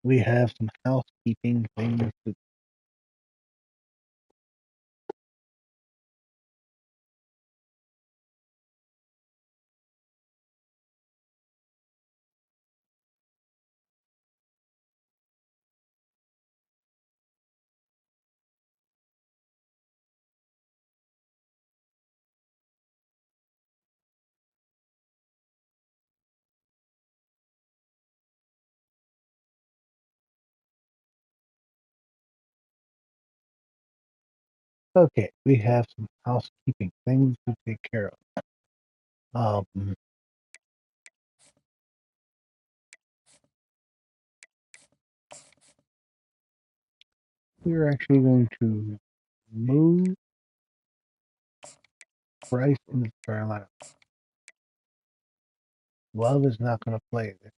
We have some housekeeping things to. Okay, we have some housekeeping things to take care of. We're actually going to move Bryce into Carolina. Love is not going to play this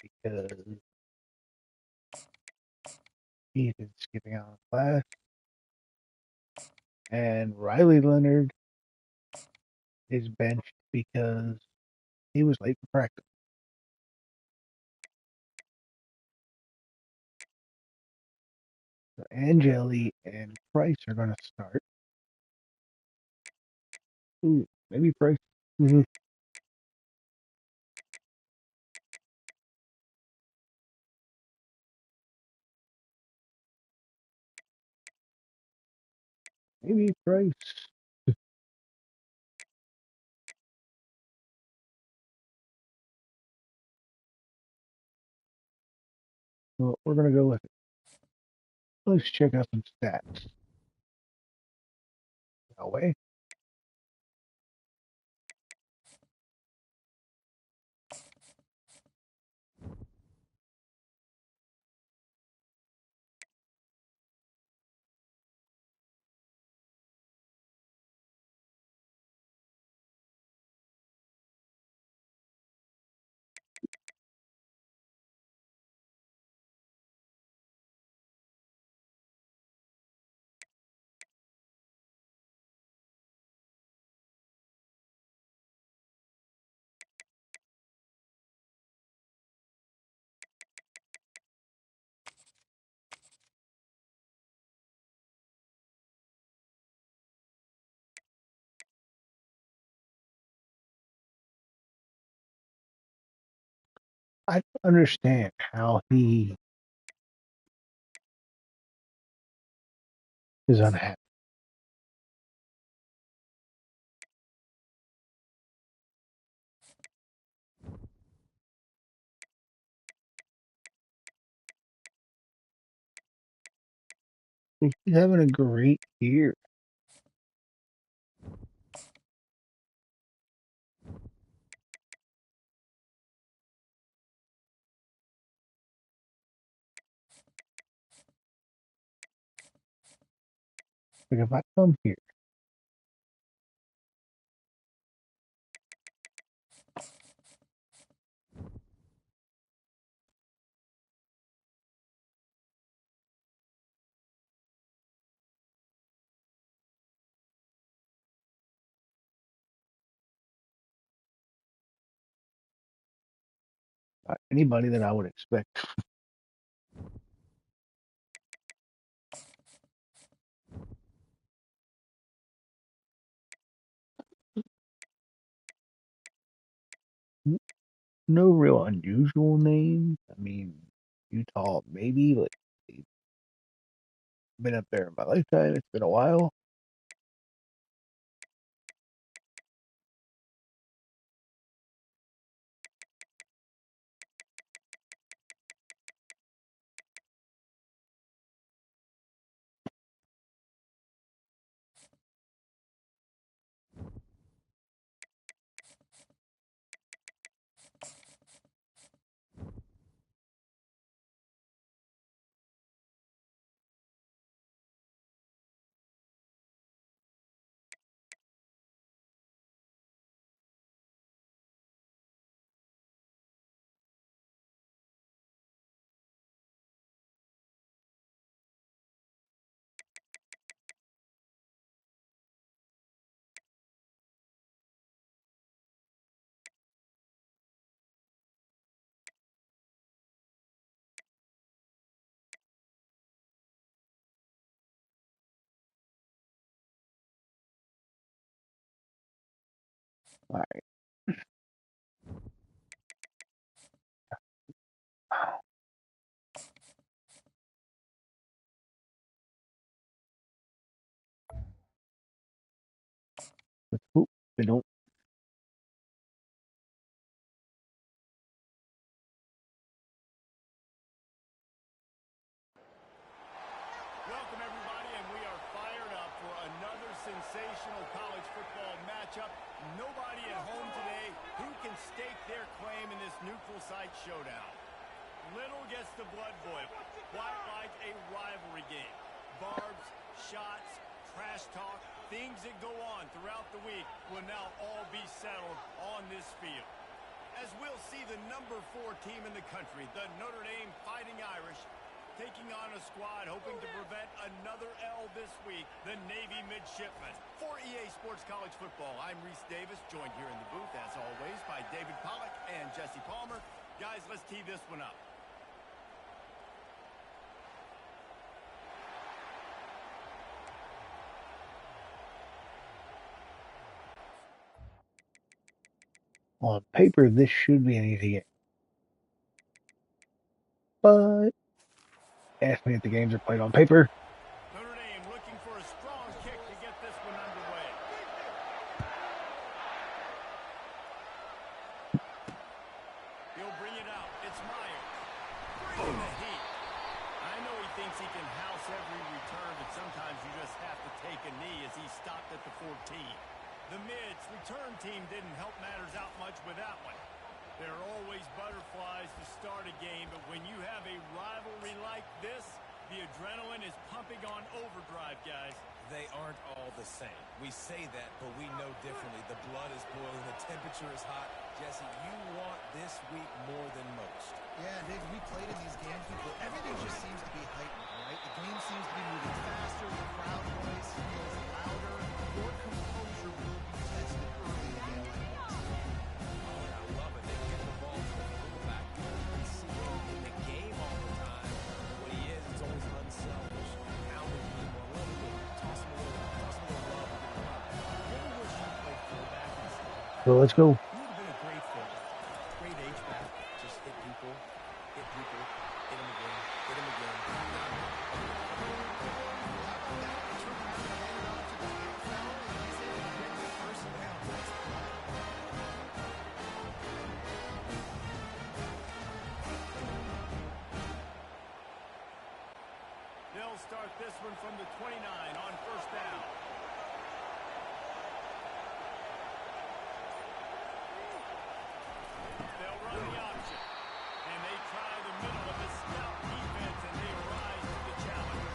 because he's been skipping out of class, and Riley Leonard is benched because he was late for practice. So Angeli and Price are going to start. Ooh, maybe Price. Mhm. Maybe Price. Well, we're going to go with it. Let's check out some stats. Away. I don't understand how he is unhappy. He's having a great year. Like if I come here, anybody that I would expect. No real unusual names. I mean, Utah maybe, like they've been up there in my lifetime. It's been a while. All right. Oop, we don't. Welcome, everybody, and we are fired up for another sensational college football matchup. Nobody at home today who can stake their claim in this neutral site showdown. Little gets the blood boil. Quite like a rivalry game. Barbs, shots, trash talk, things that go on throughout the week will now all be settled on this field. As we'll see the number 4 team in the country, the Notre Dame Fighting Irish, taking on a squad hoping to prevent another L this week, the Navy Midshipmen. For EA Sports College Football, I'm Reese Davis, joined here in the booth, as always, by David Pollack and Jesse Palmer. Guys, let's tee this one up. On paper, this should be an easy game. But ask me if the games are played on paper. Notre Dame looking for a strong kick to get this one underway. He'll bring it out. It's Myers. Bringing the heat. I know he thinks he can house every return, but sometimes you just have to take a knee as he stopped at the 14. The Mids return team didn't help matters out much with that one. There are always butterflies to start a game, but when you have a rivalry like this, the adrenaline is pumping on overdrive, guys. They aren't all the same. We say that, but we know differently. The blood is boiling. The temperature is hot. Jesse, you want this week more than most. Yeah, Dave, we played in these games before. Everything just seems to be heightened, right? The game seems to be moving faster. The crowd noise feels louder. Your composure will be tested early in a game like this. Oh, I love it. They give the ball to the fullback. You can see him in the game all the time. What he is, it's always unselfish. Pounding people a little bit. Toss him a little love. Really wish you played fullback instead. So let's go. You would have been a great fullback. Great H-back. Just hit people, hit them again, hit them again. They'll start this one from the 29 on first down. They'll run the option. And they try the middle of the scout defense, and they rise to the challenge.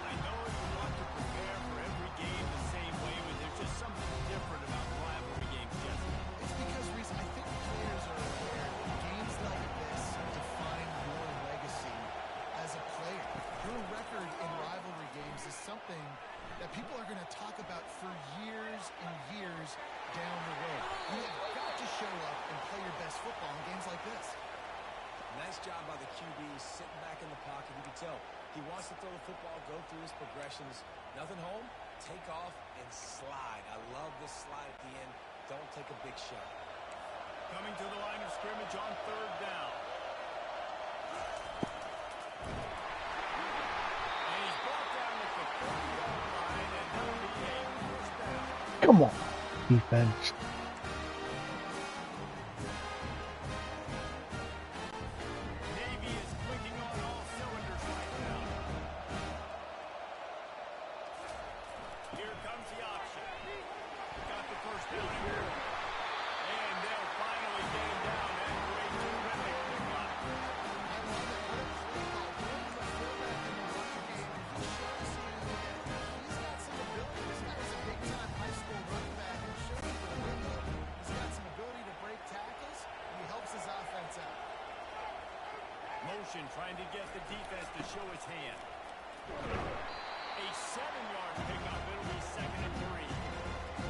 I know you want to prepare for every game the same way, but there's just something different about rivalry games, Jesse. It's because, Reese, I think players are aware that games like this define your legacy as a player. Your record in rivalry games is something that people are going to talk about for years and years down the road. You have got to show up and play your best football in games like this. Nice job by the QB, sitting back in the pocket. You can tell he wants to throw the football, go through his progressions. Nothing home, take off and slide. I love this slide at the end. Don't take a big shot. Coming to the line of scrimmage on third down. And he's brought down at the 40-yard line, and that'll be a first down. Come on, defense. Navy is clicking on all cylinders right now. Here comes the option. Got the first down here. And they'll finally get him down after a terrific pickup. I love it. What a play call. Going to a fullback in the running game, and he shows you that he's got some ability. This guy is a big-time high school running back who shows you that he's got some ability to break tackles, and he helps his offense out. Motion trying to get the defense to show its hand. A 7-yard pickup. It'll be 2nd and 3.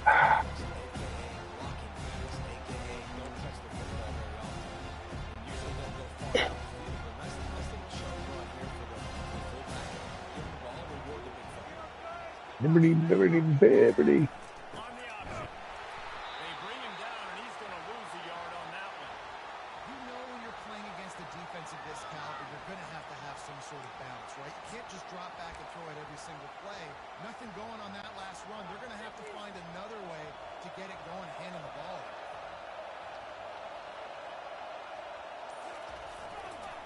Blocking defense, a.k.a. don't touch the football very often. Usually don't go far down the field, but nice little show run here for the fullback. Give him the ball, reward the big fella. Liberty. On the option. They bring him down offense of this caliber, you're going to have some sort of balance, right? You can't just drop back and throw it every single play. Nothing going on that last run. They're going to have to find another way to get it going, handing the ball.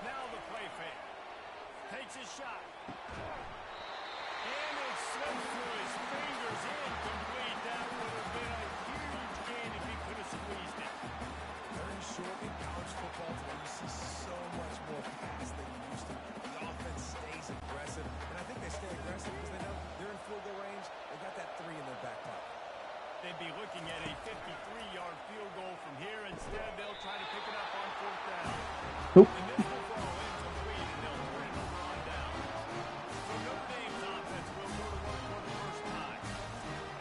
Now the play fake. Takes his shot. And it slips through his fingers. Incomplete. That would have been a huge gain if he could have squeezed it. Very short in college football today. You see so much more pass than you used to. The offense stays aggressive, and I think they stay aggressive because they know they're in field goal range. They got that 3 in their back pocket. They'd be looking at a 53-yard field goal from here. Instead, they'll try to pick it up on 4th down. Nope. And this will throw incomplete, and they'll turn it over on down. So Notre Dame's offense will go to work for the first time.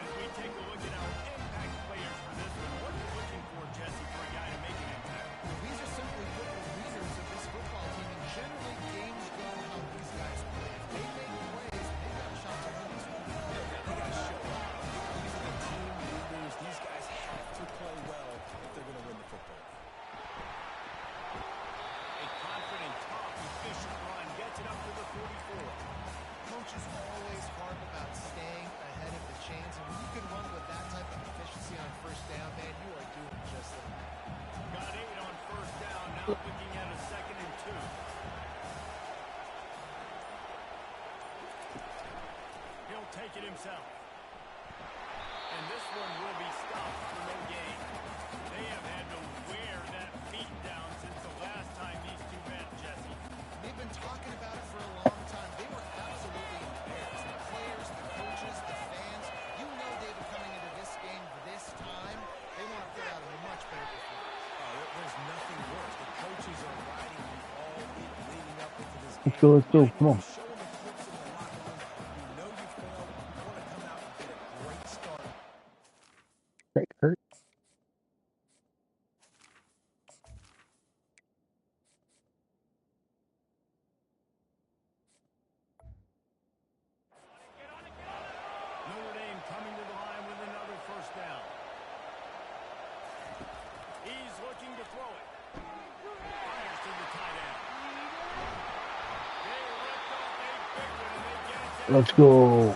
As we take a look at our impact players for this one, what are you looking for, Jesse, for a guy to make an impact? These are simply put the leaders of this football team, and generally games go how these guys play. If they make plays, they've got a shot to win this one. They got to show up. These are the team leaders. These guys have to play well if they're going to win the football game. A confident, tough, efficient run gets it up to the 44. Coaches always harp about staying ahead of the chains, and when you can run with that type of efficiency on 1st down, man, you are doing just that. Got 8 on 1st down, now looking at a 2nd and 2. He'll take it himself. And this one will be stopped for no gain. They have had to wear that beat down since the last time these two met, Jesse. They've been talking about it for a long time. They were absolutely embarrassed. The players, the coaches, the fans. You know they've been coming into this game this time. They want to put out a much better performance. Oh, there's nothing worse. The coaches are riding you all week leading up into this game. Let's go, let's go. Come on. Show them the clips in the locker room. You know you failed. You want to come out and get a great start. Right, Kurt. Notre Dame coming to the line with another 1st down. He's looking to throw it. Fires to the tight end. They lift off a big one and they get it down. Let's go.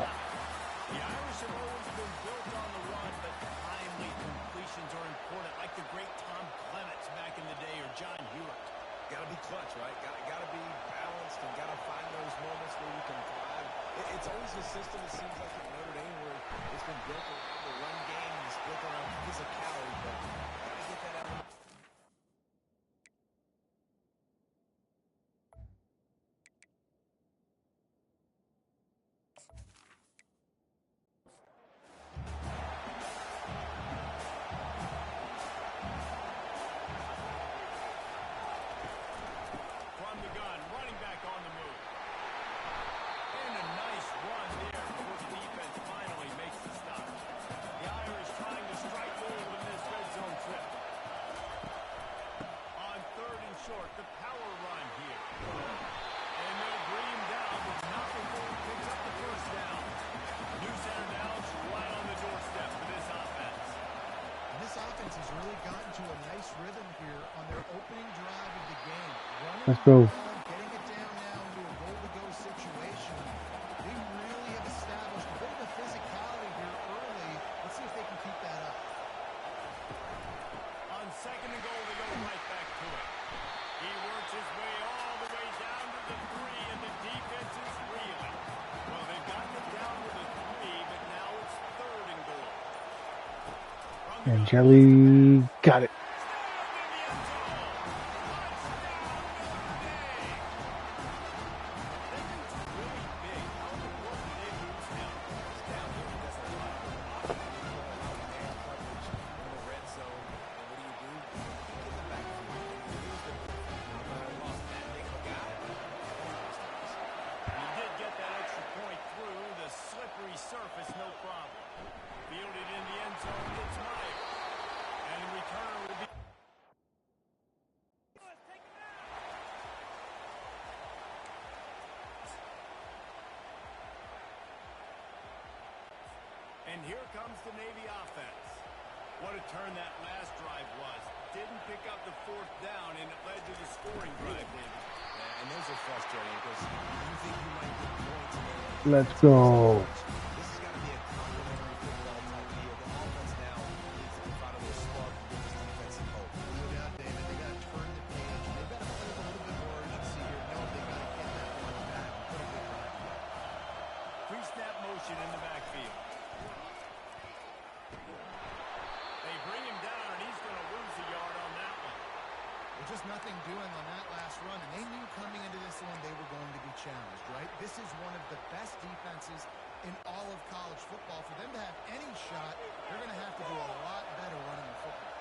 The Irish have always been built on the run, but timely completions are important, like the great Tom Clements back in the day or John Hewitt. Got to be clutch, right? Got to be balanced and got to find those moments where you can thrive. It's always a system, it seems like, at Notre Dame where it's been built around the run game and it's built around physicality, but got to get that element. From the gun, running back on the move. And a nice run there before the defense finally makes the stop. The Irish trying to strike gold in this red zone trip. On 3rd and short, the power run here. And they'll bring him down, but nothing more picks up the 1st down. New center now is right on the doorstep for this offense. And this offense has really gotten to a nice rhythm here on their opening drive of the game. Running Let's go. the ball, getting it down now into a goal-to-go situation. They really have established a bit of a physicality here early. Let's see if they can keep that up. On 2nd and goal, they go right back to it. He works his way all the way down to the 3, and the defense is reeling. Well, they've gotten it down to the 3, but now it's 3rd and goal. From the And gun, Jelly got it. Surface, no problem. Fielded in the end zone, it's Meyer. And the returner will be... And here comes the Navy offense. What a turn that last drive was. didn't pick up the fourth down, and it led to the scoring drive, David. And those are frustrating because you think you might get points and then Let's go. this has got to be a complimentary football type deal. The offense now needs to provide a little spark and give this defense some hope. No doubt, David. They got to turn the page. They've got to play with a little bit more urgency here. Know they got to get that one back and put a good drive together. Pre-snap motion in the backfield. They bring him down, and he's going to lose a yard on that one. There's just nothing doing on that last run, and they knew coming into this one they were going to be challenged, right? This is one of the best defenses in all of college football. For them to have any shot, they're going to have to do a lot better running the football.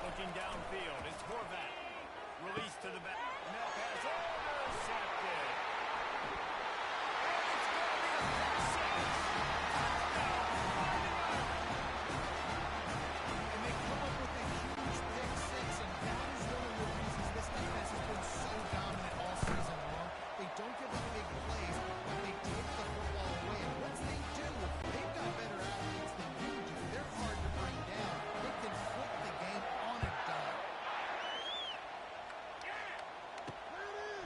Looking downfield, it's Horvath. Release to the back. And that pass intercepted. And they come up with a huge pick six, and that is one of the reasons this defense has been so dominant all season long. They don't give up big plays, but they take the football away. And once they do, they've got better athletes than you do. They're hard to bring down. They can flip the game on a dime.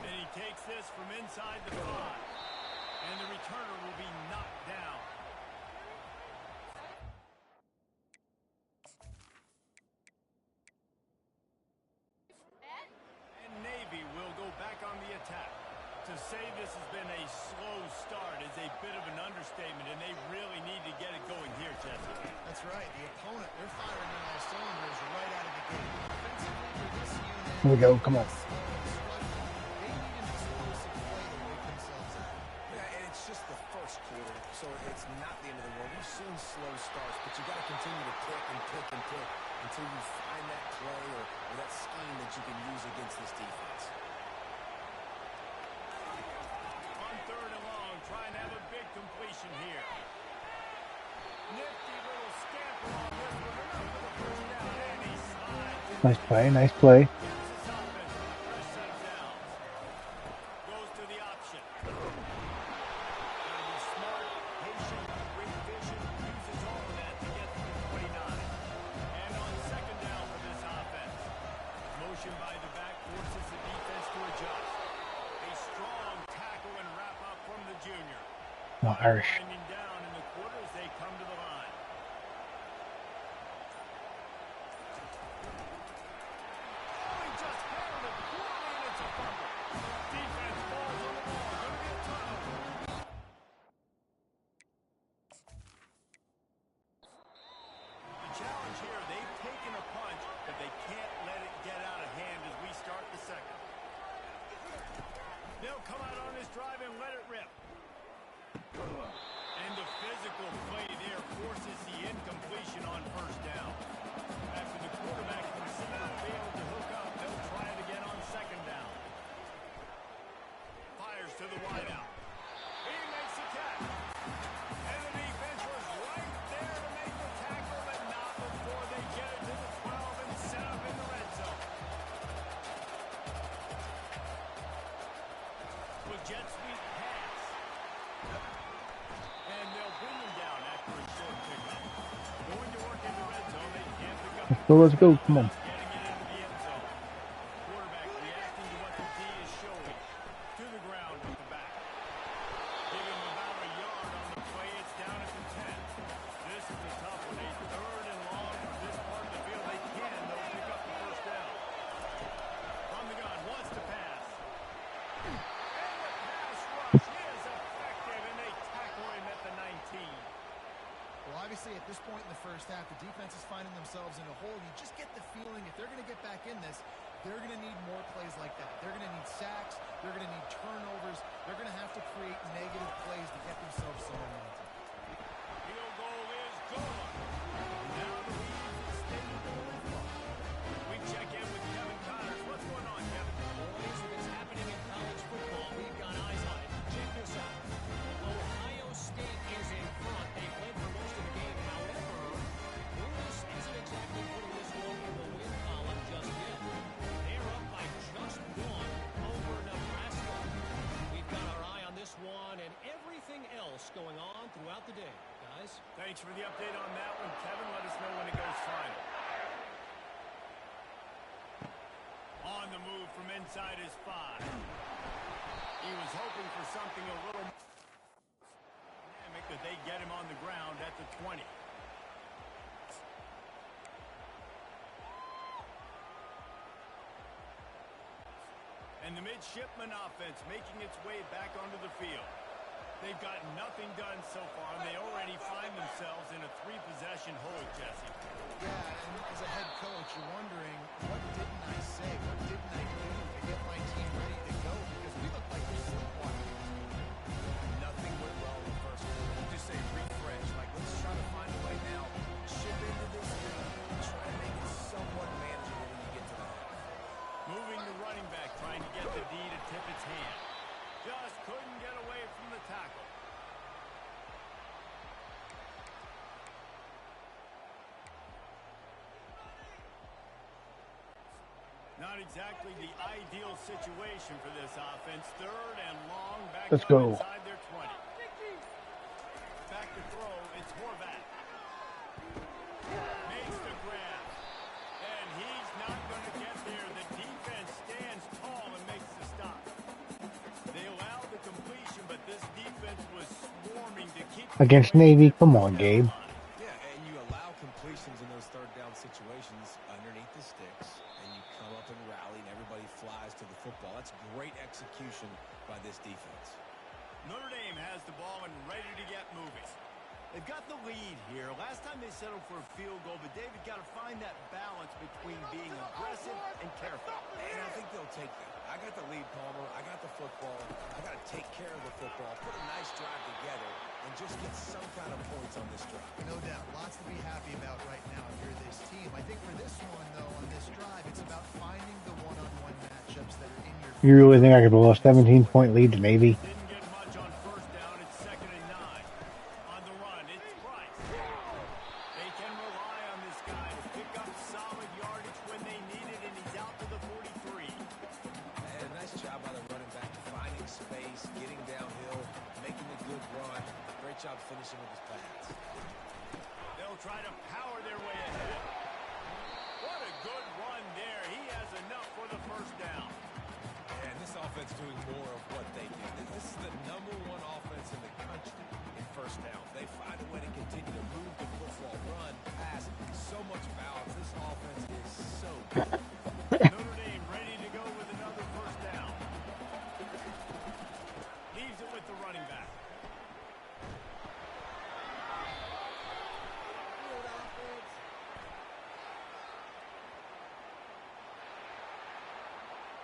And he takes this from inside the 5. And the returner will be knocked down. And Navy will go back on the attack. To say this has been a slow start is a bit of an understatement, and they really need to get it going here, Jesse. That's right. The opponent, they're firing on all cylinders right out of the gate. Offensively for this unit, Here we go. Come on. they need an explosive play to wake themselves up. Yeah, and it's just the first quarter, so it's not the end of the world. We've seen slow starts, but you got to continue to pick and pick and pick until you find that play or that scheme that you can use against this defense. On 3rd and long, trying to have a big completion here. Nifty little scamper on this one. Enough for the first down, and he slides. Nice play. Nice play. Gets his offense with a fresh set of downs. Goes to the option. Gotta be smart, patient, great vision, uses all of that to get to the 29. And on 2nd down for this offense. Motion by the back forces the defense to adjust. A strong tackle and wrap up from the junior. No, Irish. Winding down in the quarter as they come to the line. Oh, he just handled it poorly, and it's a fumble. Defense falls on the ball. Going to be a turnover. The challenge here, they've taken a punch, but they can't let it get out of hand as we start the second. They'll come out on this drive and let it rip. And the physical play there forces the incompletion on 1st down. After the quarterback and receiver failed to hook up, they'll try it again on 2nd down. Fires to the wideout. He makes the catch. And the defense was right there to make the tackle, but not before they get it to the 12 and set up in the red zone. With jet sweep pass. And they'll bring him down after a short pickup. Going to work in the red zone, they can't pick up. So let's go. Come on. Getting it into the end zone. Quarterback reacting to what the D is showing. To the ground with the back. Give him about a yard on the play. It's down at the 10. This is a tough one. A 3rd and long from this part of the field. They can, though, pick up the 1st down. From the gun, wants to pass. And the pass rush is effective, and they tackle him at the 19. Well, obviously, at this point in the first half, the defense is finding themselves in a hole. You just get the feeling if they're going to get back in this, they're going to need more plays like that. They're going to need sacks. They're going to need turnovers. They're going to have to create negative plays to get themselves some momentum. Field goal is good. Now the lead is extended to the front. We check in with Kevin Connors. What's going on, Kevin? Boys, if it's happening in college football, we've got eyes on it. Check this out. Ohio State is in front. They played for most of the game. However, Bruce isn't exactly putting this one in the win column just yet. They're up by just 1 over Nebraska. We've got our eye on this one and everything else going on throughout the day. Guys, guys. Thanks for the update on that one, Kevin. Let us know when it goes final. On the move from inside his 5. He was hoping for something a little dynamic, that they get him on the ground at the 20. And the Midshipmen offense making its way back onto the field. They've got nothing done so far, and they already find themselves in a 3-possession hole, Jesse. Yeah, and as a head coach, you're wondering, what didn't I say? What didn't I do to get my team ready to go? Because we look like we're sleepwalking. Nothing went well in the first quarter. You just say refresh. Like, let's try to find a way now. Chip into this thing and try to make it somewhat manageable when you get to the half. Moving the running back, trying to get the D to tip its hand. Just couldn't get away from the tackle. Not exactly the ideal situation for this offense. 3rd and long, back Let's up go. inside their 20. Back to throw, it's Horvath. Makes the grab. And he's not going to get there. The defense stands tall and makes the stop. They allowed the completion, but this defense was swarming to keep Against Navy, come on, Gabe. Yeah, and you allow completions in those third down situations underneath the sticks, and you come up and rally, and everybody flies to the football. That's great execution by this defense. Notre Dame has the ball and ready to get moving. They've got the lead here. Last time they settled for a field goal, but David got to find that balance between being aggressive and careful. And I think they'll take that. I got the lead, Palmer. I got the football. I got to take care of the football, put a nice drive together, and just get some kind of points on this drive. No doubt. Lots to be happy about right now if you're this team. I think for this one, though, on this drive, it's about finding the one-on-one matchups that are in your... You really think I could blow a 17-point lead to Navy? Didn't get much on 1st down. It's 2nd and 9. On the run, it's Price. They can rely on this guy to pick up solid yardage when they need it, and he's out to the 43. And a nice job by the running back, finding space, getting downhill, making a good run. Great job finishing with his pass. They'll try to power their way ahead. What a good run there. He has enough for the 1st down. And this offense doing more of what they do. This is the #1 offense in the country in 1st down. They find a way to continue to move the football, run, pass. So much balance. This offense is so good. Notre Dame ready to go with another 1st down. Leaves it with the running back.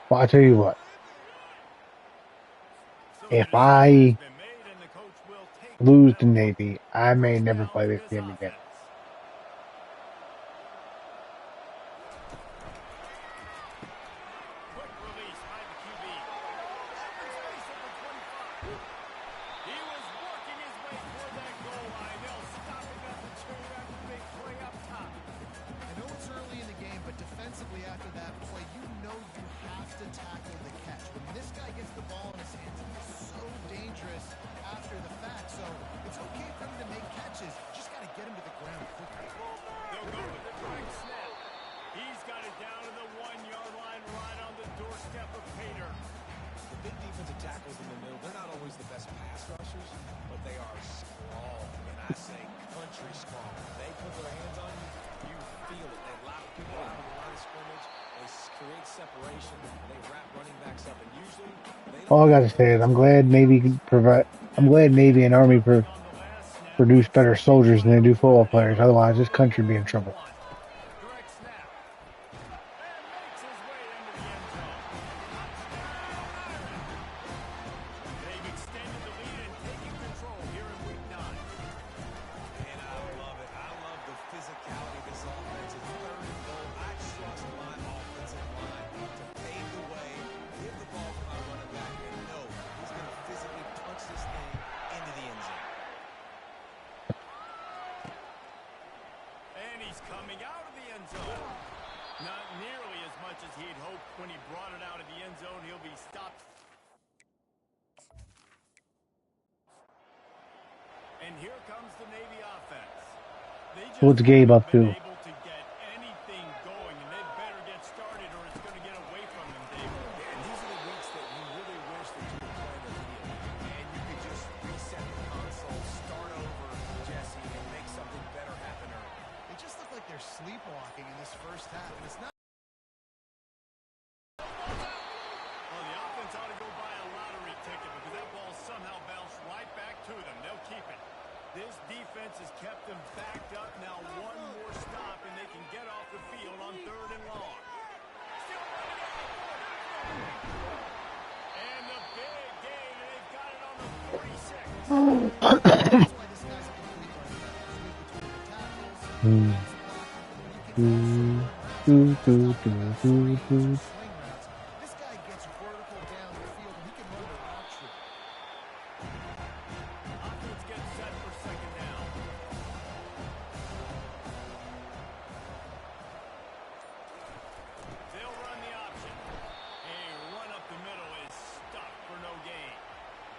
Well, I tell you what. So If the I decision's been made, and the coach will take the lose to penalty. Navy, I may 1st never down play for this game again. offense. Quick release by the QB. Space at the 25. He was working his way toward that goal line. They'll stop him at the 2 after the big play up top. I know it's early in the game, but defensively after that play, you know you have to tackle the catch. When this guy gets the ball in his hands, he's so dangerous after the fact. So it's okay for him to make catches. You just got to get him to the ground quickly. They'll go with the direct snap. He's got it down to the 1-yard line, right on the doorstep of Pater. The big defensive tackles in the middle, they're not always the best pass rushers, but they are strong. And I say country strong. They put their hands on you, you feel it. They lock people out of the line of scrimmage. They create separation. They wrap running backs up. And usually, they All I don't gotta say is I'm glad Navy and Army produce better soldiers than they do football players. Otherwise, this country would be in trouble. Direct snap. And makes his way into the end zone. They've extended the lead and taking control here in week 9. And I love it. I love the physicality of this offense. It's 3rd and goal. I trust my offensive line to pave the way, give the ball to my running back, and know he's going to physically punch this thing into the end zone. And he's come And here comes the Navy offense. They just What's Gabe haven't up been to? able to get anything going, and they better get started or it's going to get away from them, David. And these are the weeks that you really wish that you were playing immediately. And you could just reset the console, start over, Jesse, and make something better happen early. They just look like they're sleepwalking in this first half, and it's not. Well, the offense ought to go buy a lottery ticket because that ball somehow bounced right back to them. They'll keep it. This defense has kept them backed up. Now one more stop, and they can get off the field on 3rd and long. And the big gain, and they've got it on the 46. That's why this guy's a complete running back. Between the tackles, Hmm. blocking, but he can also run routes. We're not talking about 40 yards or swing routes. This guy gets vertical down the field, and he can run the route tree. Offense gets set for 2nd down. They'll run the option. A run up the middle is stuffed for no gain.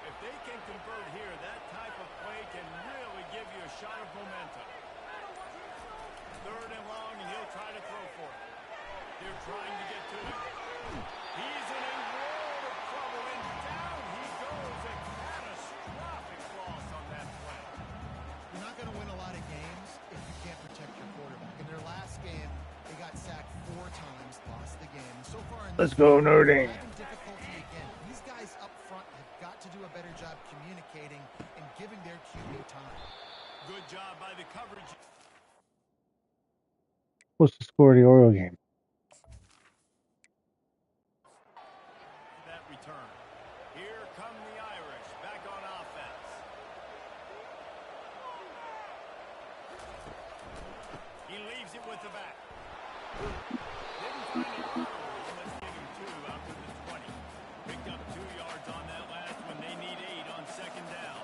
If they can convert here, that type of play can really give you a shot of momentum. 3rd and long, and he'll try to throw for it. They're trying to get to him. He's in a world of trouble, and down he goes. A catastrophic loss on that play. You're not going to win a lot of games if you can't protect your quarterback. In their last game, they got sacked 4 times, lost the game. And so far in Let's this go, game, Notre they're Dame. having difficulty again. These guys up front have got to do a better job communicating and giving their QB time. Good job by the coverage. What's the score of the Oriole game? That return. Here come the Irish back on offense. He leaves it with the back. Didn't find it right away. Let's give him 2 out to the 20. Picked up 2 yards on that last one. They need 8 on 2nd down.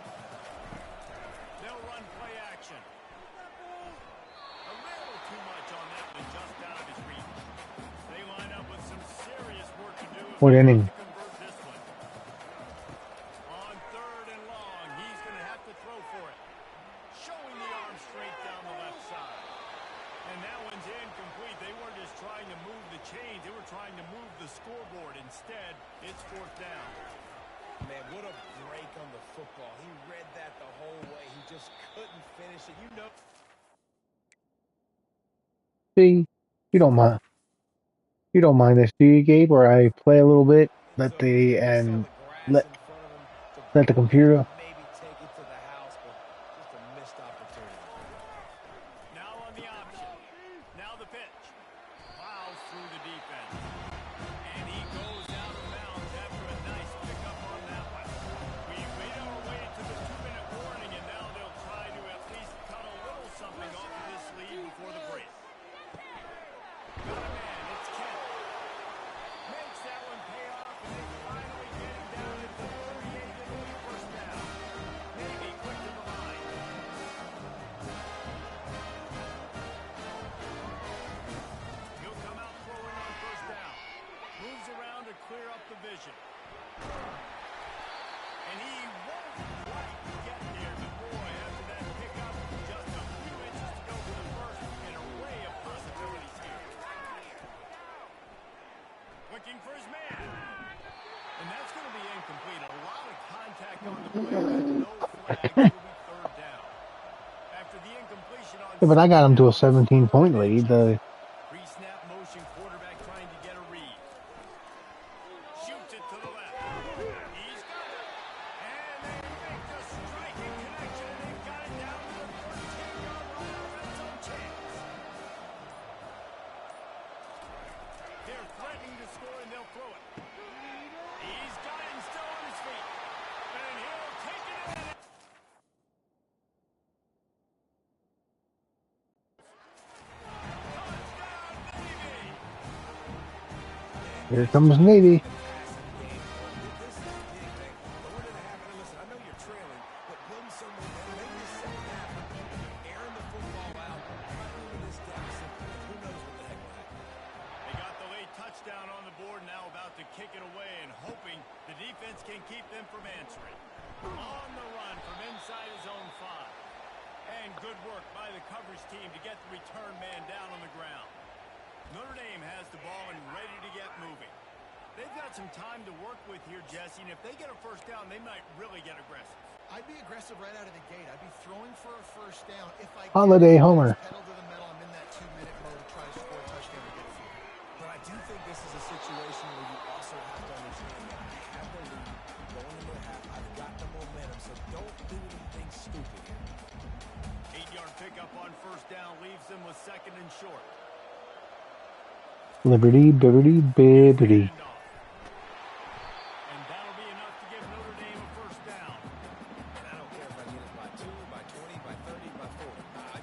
They'll run play action. A little too much on that one, just out of his reach. They line up with some serious work to do if What they inning? want to convert this one. On 3rd and long, he's going to have to throw for it. Showing the arm straight down the left side. And that one's incomplete. They weren't just trying to move the chains. They were trying to move the scoreboard. Instead, it's 4th down. Man, what a break on the football. He read that the whole way. He just couldn't finish it. You know. See, you don't mind. You don't mind this, do you, Gabe? Where I play a little bit, let So the he saw and the grass let in front of him to let the pull back computer. and maybe take it to the house, but just a missed opportunity. Now on the option. Now the pitch. Plows through the defense. And he goes out of bounds after a nice pickup on that one. We've made our way to the 2-minute warning, and now they'll try to at least cut a little something off of this lead before the break. Got a man. It's Kent. Makes that one pay off, and they finally get him down at the 38 and it'll be 1st down. Navy quick to the line. He'll come out throwing on 1st down. Moves around to clear up the vision. And he won't quite get there, but boy, after that pickup, just a few inches to go for the first. An array of possibilities here. Looking for his man. And that's going to be incomplete. A lot of contact on the play, but no flag. It'll be 3rd down. After the incompletion on Yeah, but I got him to a 2nd down, 17-point 3rd and lead. inches. Pre-snap motion, quarterback trying to get a read. Shoots it to the left. He's got it. And they make the striking connection, and they've got it down to the 13-yard line on red zone chance. They're threatening to score, and they'll throw it. He's got him still on his feet. And he'll take it in. Touchdown, Navy! Here comes Navy. Passing game. This is the big thing. The one that happened, listen, I know you're trailing, but building some momentum, maybe the 2nd half, airing the football out, trying to limit this deficit, and who knows what the heck will happen. They got the late touchdown on the board, now about to kick it away and hoping the defense can keep them from answering. On the run from inside his own 5. And good work by the coverage team to get the return man down on the ground. Notre Dame has the ball and ready to get moving. They've got some time to work with here, Jesse, and if they get a first down, they might really get aggressive. I'd be aggressive right out of the gate. I'd be throwing for a first down. If I Holiday Homer. pedal to the metal, I'm in that 2-minute mode to try to score a touchdown or get a field. But I do think this is a situation where you also have to understand that I have the lead going into the half. I've got the momentum, so don't do anything stupid here. 8-yard pickup on first down leaves them with 2nd and short. Liberty, bibbity, bibbity. And that'll be enough to give Notre Dame a first down. And I don't care if I get it by 2, by 20, by 30, by 40. I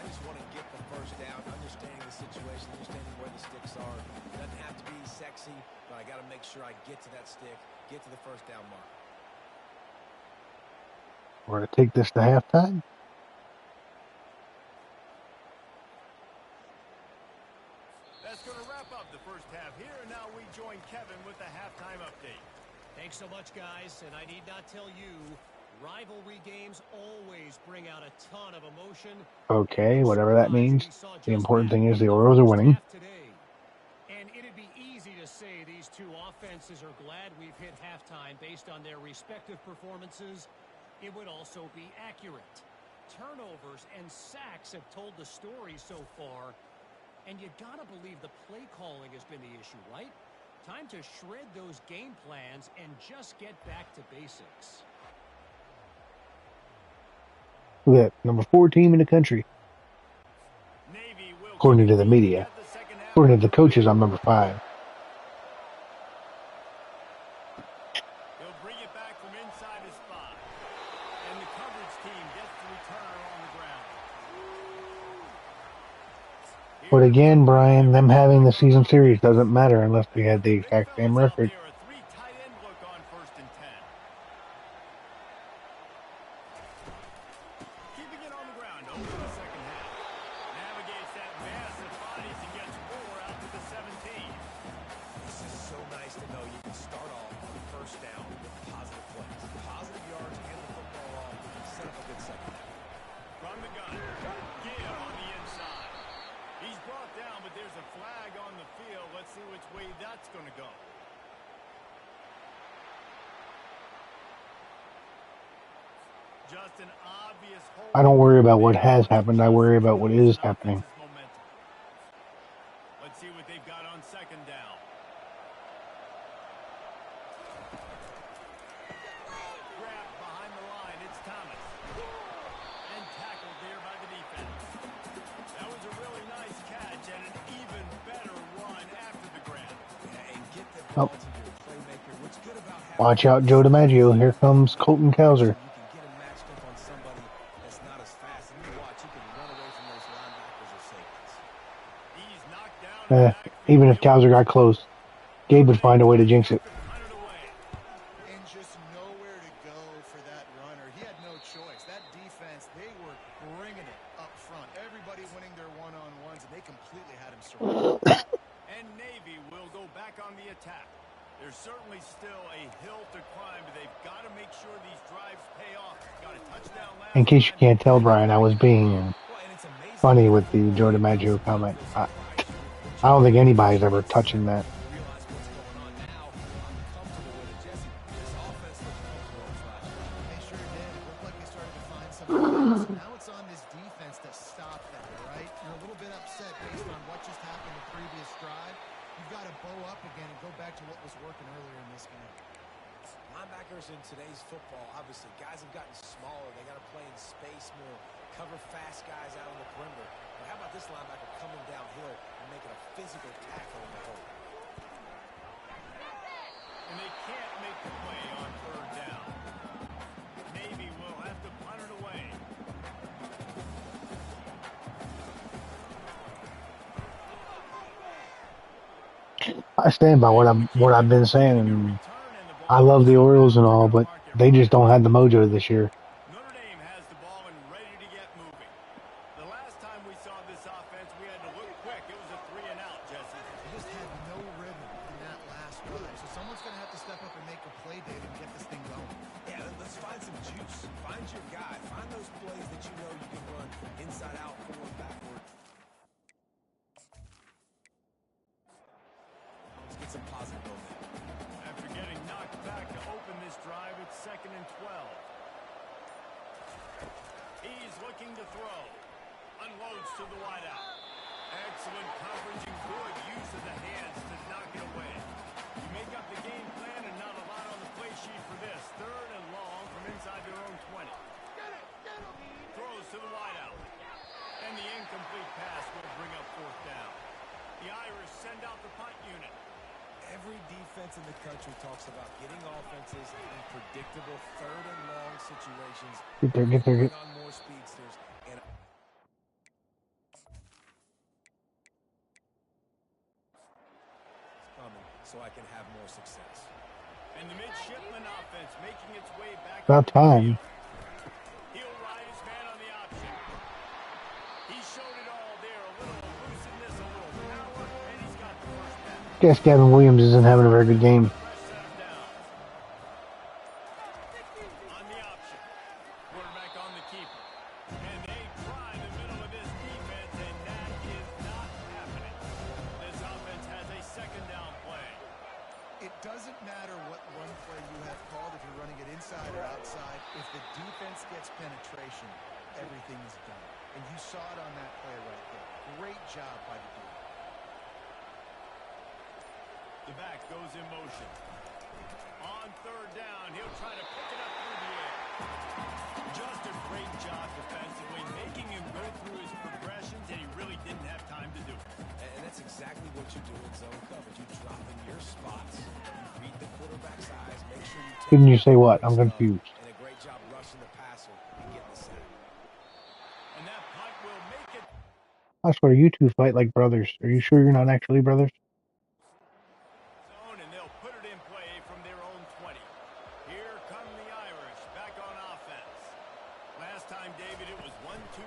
just want to get the first down, understanding the situation, understanding where the sticks are. It doesn't have to be sexy, but I got to make sure I get to that stick, get to the first down mark. We're going to take this to halftime. That's going to wrap up the first half here, and now we join Kevin with the halftime update. Thanks so much, guys, and I need not tell you, rivalry games always bring out a ton of emotion. Okay, whatever that means. The important thing is the Orioles are winning. And it'd be easy to say these two offenses are glad we've hit halftime based on their respective performances. It would also be accurate. Turnovers and sacks have told the story so far. And you gotta believe the play calling has been the issue, right? Time to shred those game plans and just get back to basics. Look at that, number 4 team in the country. Navy will According to the media. According to the coaches, I'm number 5. He'll bring it back from inside his 5. And the coverage team gets the returner on the ground. But again, Brian, them having the season series doesn't matter unless we had the exact same record. Here, a 3 tight end look on 1st and 10. Keeping it on the ground over the second half. Navigates that mass of bodies and gets 4 out to the 17. This is so nice to know you can start off on first down with positive plays. Positive yards and the football off. Set up a good second half. From the gun. Give on the inside. He's brought down, but there's a flag on the field. Let's see which way that's going to go. Just an obvious hold. I don't worry about what has happened. I worry about what is happening. Let's see what they've got on 2nd down. Grabbed behind the line. It's Thomas. And tackled there by the defense. That was a really nice catch and an even better run after the grab. Yeah, and get the ball to your playmaker. What's good about having Watch out, Joe DiMaggio. Here comes Colton Cowser. you can get him matched up on somebody that's not as fast. And you watch, you can run away from those linebackers or safeties. He's knocked down in the backfield. Even if Cowser got close, Gabe would find a way to jinx it. Hunted away. And just nowhere to go for that runner. He had no choice. That defense, they were bringing it up front. Everybody winning their one-on-ones, and they completely had him surrounded. And Navy will go back on the attack. There's certainly still a hill to climb, but they've got to make sure these drives pay off. Got a touchdown last In case you time. can't tell, Brian, I was being Well, and it's amazing. funny with the Joe DiMaggio comment. I don't think anybody's ever touching that. Realize what's going on now. I'm comfortable with it, Jesse. This offense looks comfortable on flash. They sure did. It looked like they started to find some balance. Now it's on this defense to stop that, right? You're a little bit upset based on what just happened the previous drive. You've got to bow up again and go back to what was working earlier in this game. Linebackers in today's football, obviously, guys have gotten smaller. They got to play in space more, cover fast guys out on the perimeter. But how about this linebacker coming downhill and making a physical tackle in the hole? And they can't make the play on 3rd down. Navy will have to punt it away. I stand by what I've been saying, and I love the Orioles and all, but they just don't have the mojo this year. Notre Dame has the ball and ready to get moving. The last time we saw this offense, we had to look quick. It was a 3 and out, Jesse. They just had no rhythm in that last drive. So going to have to step up and make a play, David, and get this thing going. Yeah, let's find some juice. Find your guy. Find those plays that you know you can run inside out, forward, backward. Let's get some positive momentum. After getting knocked back to open this drive, it's 2nd and 12. He's looking to throw. Unloads to the wideout. Excellent coverage and good use of the hands to knock it away. You make up the game plan and not a lot on the play sheet for this. 3rd and long from inside their own 20. Throws to the wideout. And the incomplete pass will bring up 4th down. The Irish send out the punt unit. Every defense in the country talks about getting offenses in predictable 3rd and long situations. Get there. Bring on more speedsters and coming so I can have more success. And the Midshipmen offense making its way back. About time. He'll ride his man on the option. He showed it all there. A little elusiveness, a little power, and he's got the first down. Guess Gavin Williams isn't having a very good game. On the option. Quarterback on the keeper. And they try the middle of this defense, and that is not happening. This offense has a 2nd down play. It doesn't matter what run play you have called, if you're running it inside or outside. If the defense gets penetration, everything is done. And you saw it on that play right there. Great job by the defense. The back goes in motion. On 3rd down, he'll try to pick it up through the air. Just a great job defensively, making him go through his progressions, and he really didn't have time to do it. And that's exactly what you do in zone coverage. You drop in your spots. You read the quarterback's eyes. Make sure you take Didn't you say what? I'm confused. and a great job rushing the passer and getting the sack. And that punt will make it. I swear, you two fight like brothers. Are you sure you're not actually brothers? Zone, and they'll put it in play from their own 20. Here come the Irish back on offense. Last time, David, it was 1-2-3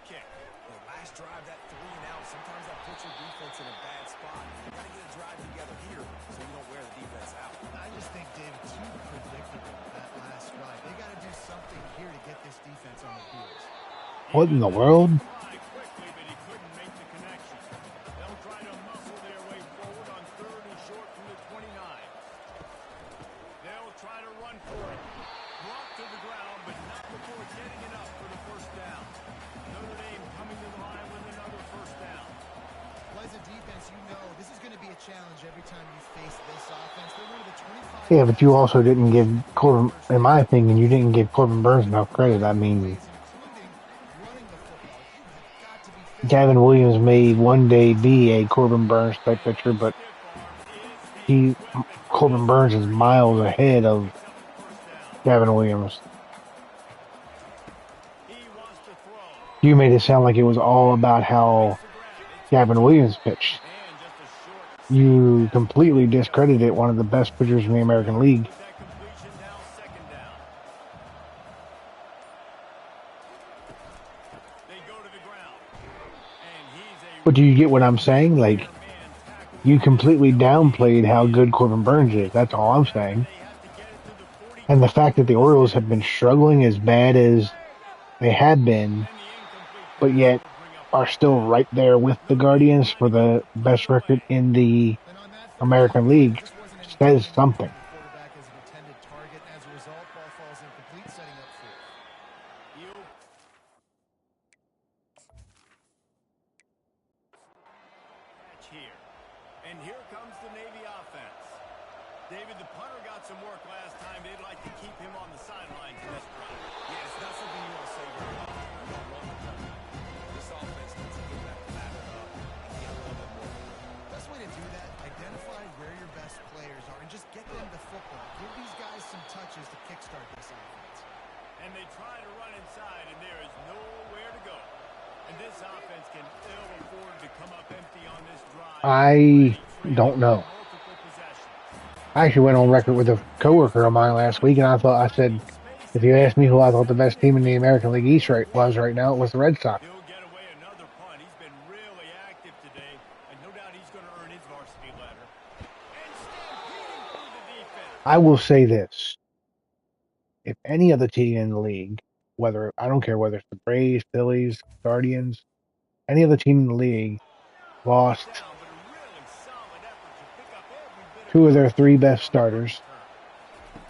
kick. Well, last drive, that 3 and out, sometimes that puts your defense in a bad spot. You got to get a drive together here so you don't wear the defense out. I just think, David, too predictable that last drive. They got to do something here to get this defense on the heels. What in the world? Quickly, but he couldn't make the connection. They'll try to muscle their way forward on 3rd and short from the 29. They'll try to run for it. Brought to the ground, but not before getting enough for the 1st down. Notre Dame coming to the line with another 1st down. Well, as a defense, you know this is going to be a challenge every time you face this offense. They're one of the 25. Yeah, but you also didn't give Corbin, in my opinion, you didn't give Corbin Burns enough credit. I mean, Gavin Williams may one day be a Corbin Burns type pitcher, but Corbin Burns is miles ahead of Gavin Williams. You made it sound like it was all about how Gavin Williams pitched. You completely discredited one of the best pitchers in the American League. But do you get what I'm saying? Like, you completely downplayed how good Corbin Burns is. That's all I'm saying. And the fact that the Orioles have been struggling as bad as they have been, but yet are still right there with the Guardians for the best record in the American League says something. Here. And here comes the Navy offense. David, the punter got some work last time. They'd like to keep him on the sideline for this drive. Yeah, it's not something you want to say very often. You don't run the punter. This offense needs to get that ladder up and get a little bit more. Best way to do that, identify where your best players are and just get them the football. Give these guys some touches to kickstart this offense. And they try to run inside, and there is nowhere to go. And this offense can ill afford to come up empty on this drive. I don't know. I actually went on record with a coworker of mine last week, and I said, if you asked me who I thought the best team in the American League East was right now, it was the Red Sox. He'll get away another punt. He's been really active today, and no doubt he's going to earn his varsity letter. And stampeding through the I will say this: if any other team in the league, whether I don't care whether it's the Braves, Phillies, Guardians, any other team in the league lost Down, but a really solid effort to pick up every bit of two of ground their on three that best last starters, return.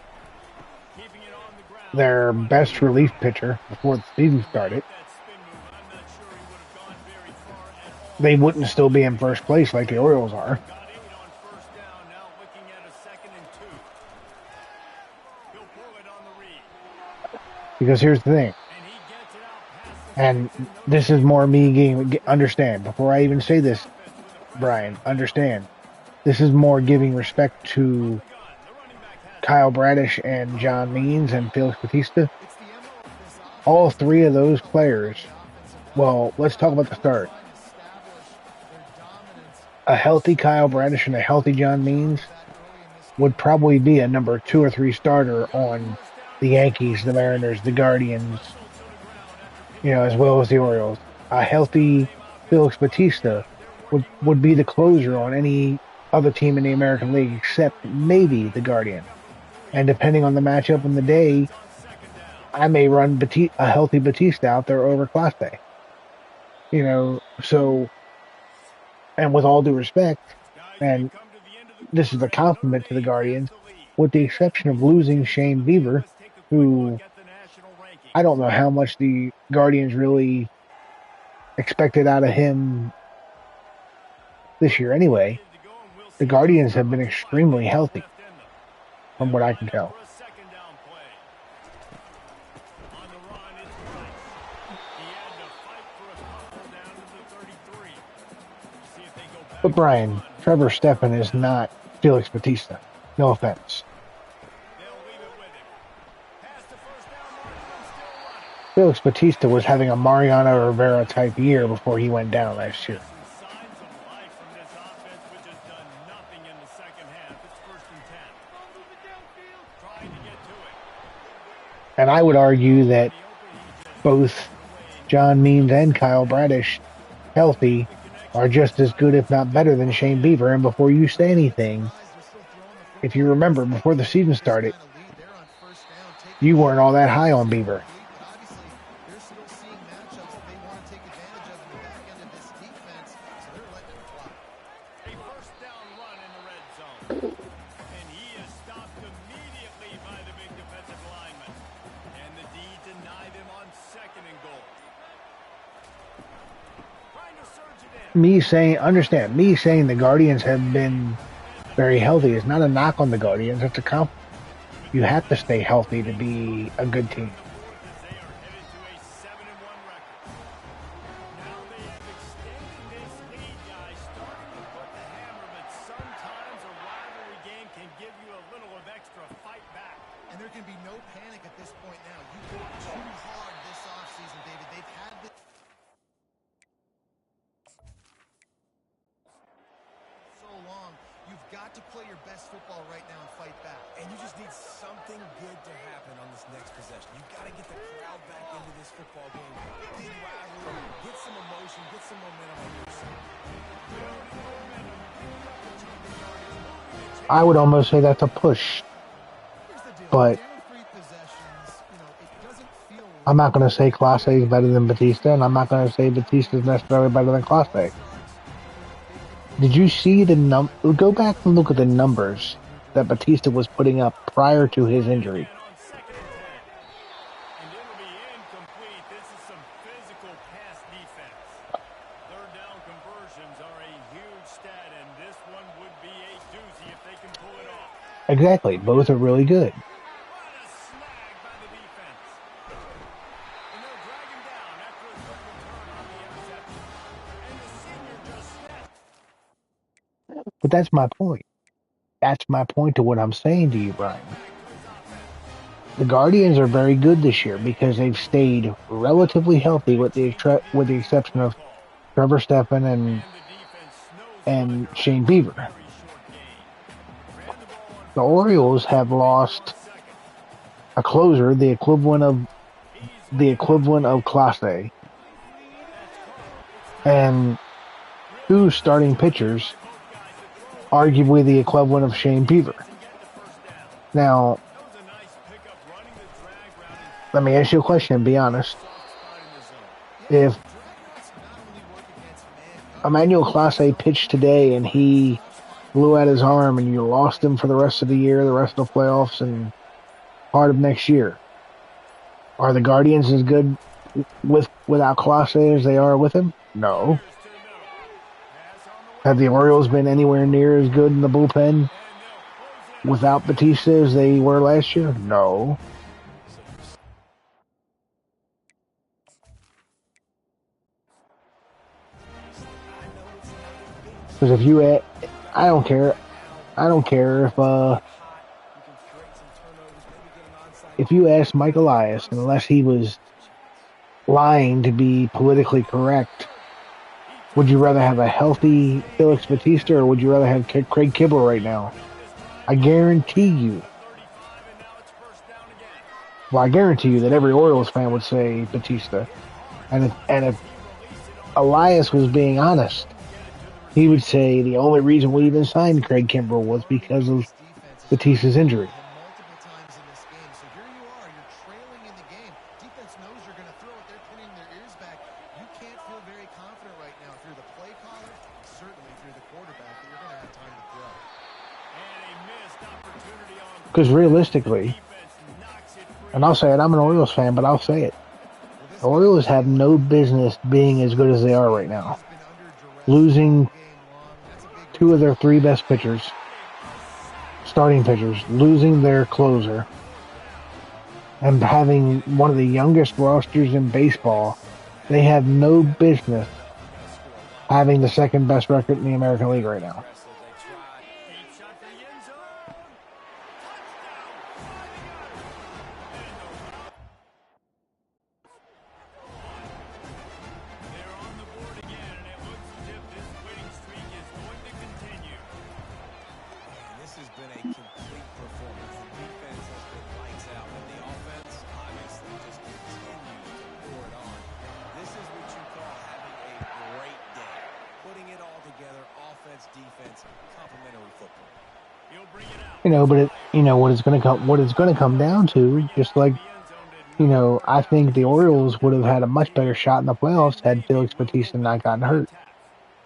Keeping it on the ground, their running best back. relief pitcher before the season started, With that spin move, I'm not sure he would have gone very far at all they in the wouldn't still slot. be in first place like the Orioles are. Got 8 on first down, now looking at a 2nd and 2. He'll pull it on the read. Because here's the thing, And he gets it out past the and 52. No this is chance more of me getting getting first down. understand before I even say this, Offense with the pressure Brian. in the Understand, backfield. this is more giving respect From to the gun, the running back has it. Kyle Bradish and John Means and Felix Batista. It's the MO of this All offense to three of run those a lot of players. the offensive Well, let's talk about the really start. try and establish their dominance A in healthy Kyle space. Bradish and a healthy John Means Back early in this would game. probably be a number 2 or 3 starter Got a on first down the in the Yankees, the 33. Mariners, the Guardians, Hustle to the ground after picking as up well 8. as the Orioles. A This Notre healthy Dame offense Felix is loaded Batista up. They're would, working with would be the first closer on down. any other team in the American League except maybe the Guardians. And depending on the matchup in the day, On 2nd down. I may run a healthy Batista out there over Clase. So, and with all due respect, Guys, we've and come to the end of the this is quarter, a and Notre compliment to the Dame has Guardians, the lead. with the After exception we of switch losing into Shane the game, Bieber, let's take a quick look who at the national I rankings. don't know how much the Guardians really expected out of him this year anyway. Ready to go, and we'll The see just Guardians how have been much life extremely they have healthy, left in them. from They'll what I line can up tell. for a 2nd down play. On the run, it's Price. He had to fight for a couple down to the 33. See if they go But back to the Brian, run here Trevor on 3rd Stephan is down. not Felix Batista. No offense. They'll leave it with him. Past the first down marker and still running. Felix Batista was having a Mariano Rivera He's type year before he went down last year. some signs of life from this offense, which has done nothing in the 2nd half. It's 1st and 10. Trying to get to it. And I would argue that In the open, he just both away. John Means and Kyle Bradish, healthy, are just as good, if not better, than Shane Bieber. And before you say anything, if you remember, before the season started, you weren't all that high on Bieber. But obviously, they're still seeing matchups that they want to take advantage of in the back end of this defense, so they're letting it fly. A first down run in the red zone. And he is stopped immediately by the big defensive lineman. And the D denied him on 2nd and goal. Trying to surge it in. Me saying the Guardians have been very healthy is not a knock on the Guardians. It's a compliment. You have to stay healthy to be a good team. As they are headed to a 7-1 record. Now they have extended this lead, guys, starting to put the hammer, but sometimes a rivalry game can give you a little of extra fight back. And there can be no panic at this point now. You worked too hard this offseason, David. They've had this so long. You've got to play your best football right now and fight back. And you just need something good to happen on this next possession. You got to get the crowd back into this football game. Big rivalry, get some emotion, get some momentum on your side. I would almost say that's a push, Here's the deal. but Down 3 possessions, it doesn't feel I'm not going to say Clase is better than Batista, and I'm not going to say Batista is necessarily better than Clase. Did you see go back and look at the numbers that Batista was putting up prior to his injury. Again on 2nd and 10. And it'll be incomplete. This is some physical pass defense. 3rd down conversions are a huge stat, and this one would be a doozy if they can pull it off. Exactly. Both are really good. What a snag by the defense. And they'll drag him down after a good return on the interception. And the senior just snapped. But that's my point. That's my point to what I'm saying to you, Brian. Back to his offense. The Guardians are very good this year because they've stayed relatively healthy with the exception of Call. Trevor Stephan And the defense snows them and under Shane a Bieber. very short gain. Ran the ball on The 1st Orioles down. have They go lost on 2nd. a closer, the He's equivalent of Clase, That's and two starting pitchers, arguably the equivalent of Shane Bieber. can get the first down. Now, That was a nice pickup running the drag route and let me ask you a question. Be honest. soft spot in the zone. Yeah, If drag routes not only work against man Emmanuel coverage, Clase pitched today and he blew out his arm and you lost him for the rest of the year, the rest of the playoffs, and part of next year, are the Guardians as good without Clase as they are with him? No. Here's to the middle. Pass on the way. Have the Orioles been anywhere near as good in the bullpen And they'll close it out. without Batista as they were last year? No. Because if you, I don't care. I don't care if you ask Mike Elias, unless he was lying to be politically correct, would you rather have a healthy Felix Batista or would you rather have Craig Kibble right now? I guarantee you. 35, and now it's first down again. Well, I guarantee you that every Orioles fan would say Batista. And if Elias was being honest, he would say the only reason we even signed Craig Kimbrell was because of Batista's injury. multiple times in this game. So here you are, you're trailing in the game. Defense knows you're going to throw it. They're pinning their ears back. You can't feel very confident right now if you're the play caller, certainly if you're the quarterback, that you're going to have time to throw. And a missed opportunity on Because realistically, defense knocks it free. and I'll say it, I'm an Orioles fan, but I'll say it. The Orioles have no business being as good as they are right now. Been under duress Losing game long. That's a big two of their three best pitchers, starting pitchers, losing their closer, and having one of the youngest rosters in baseball. They have no business having the second best record in the American League right now. Deep shot for the end zone. They're on the board again, and it looks as if this winning streak is going to continue. And this has been a complete performance. The defense has been lights out, and the offense obviously just continues to pour it on. This is what you call having a great day. Putting it all together, offense, defense, complementary football. He'll bring it out. But what it's going to come down to, just like, I think the Orioles would have had a much better shot in the playoffs had Felix Batista not gotten hurt.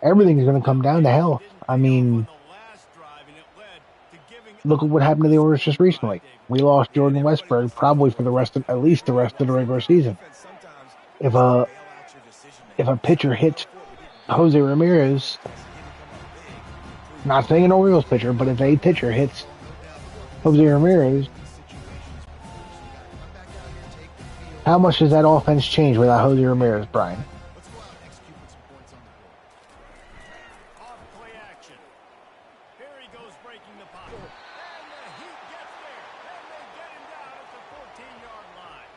Everything's going to come down to health. I mean, look at what happened to the Orioles just recently. We lost Jordan Westburg probably for at least the rest of the regular season. If a pitcher hits Jose Ramirez, not saying an Orioles pitcher, but if a pitcher hits Jose Ramirez, how much does that offense change without Jose Ramirez, Brian? Let's go out and execute with some points on the board. Off play action. Here he goes breaking the pocket. And the Heat gets there. And they get him down at the 14-yard line.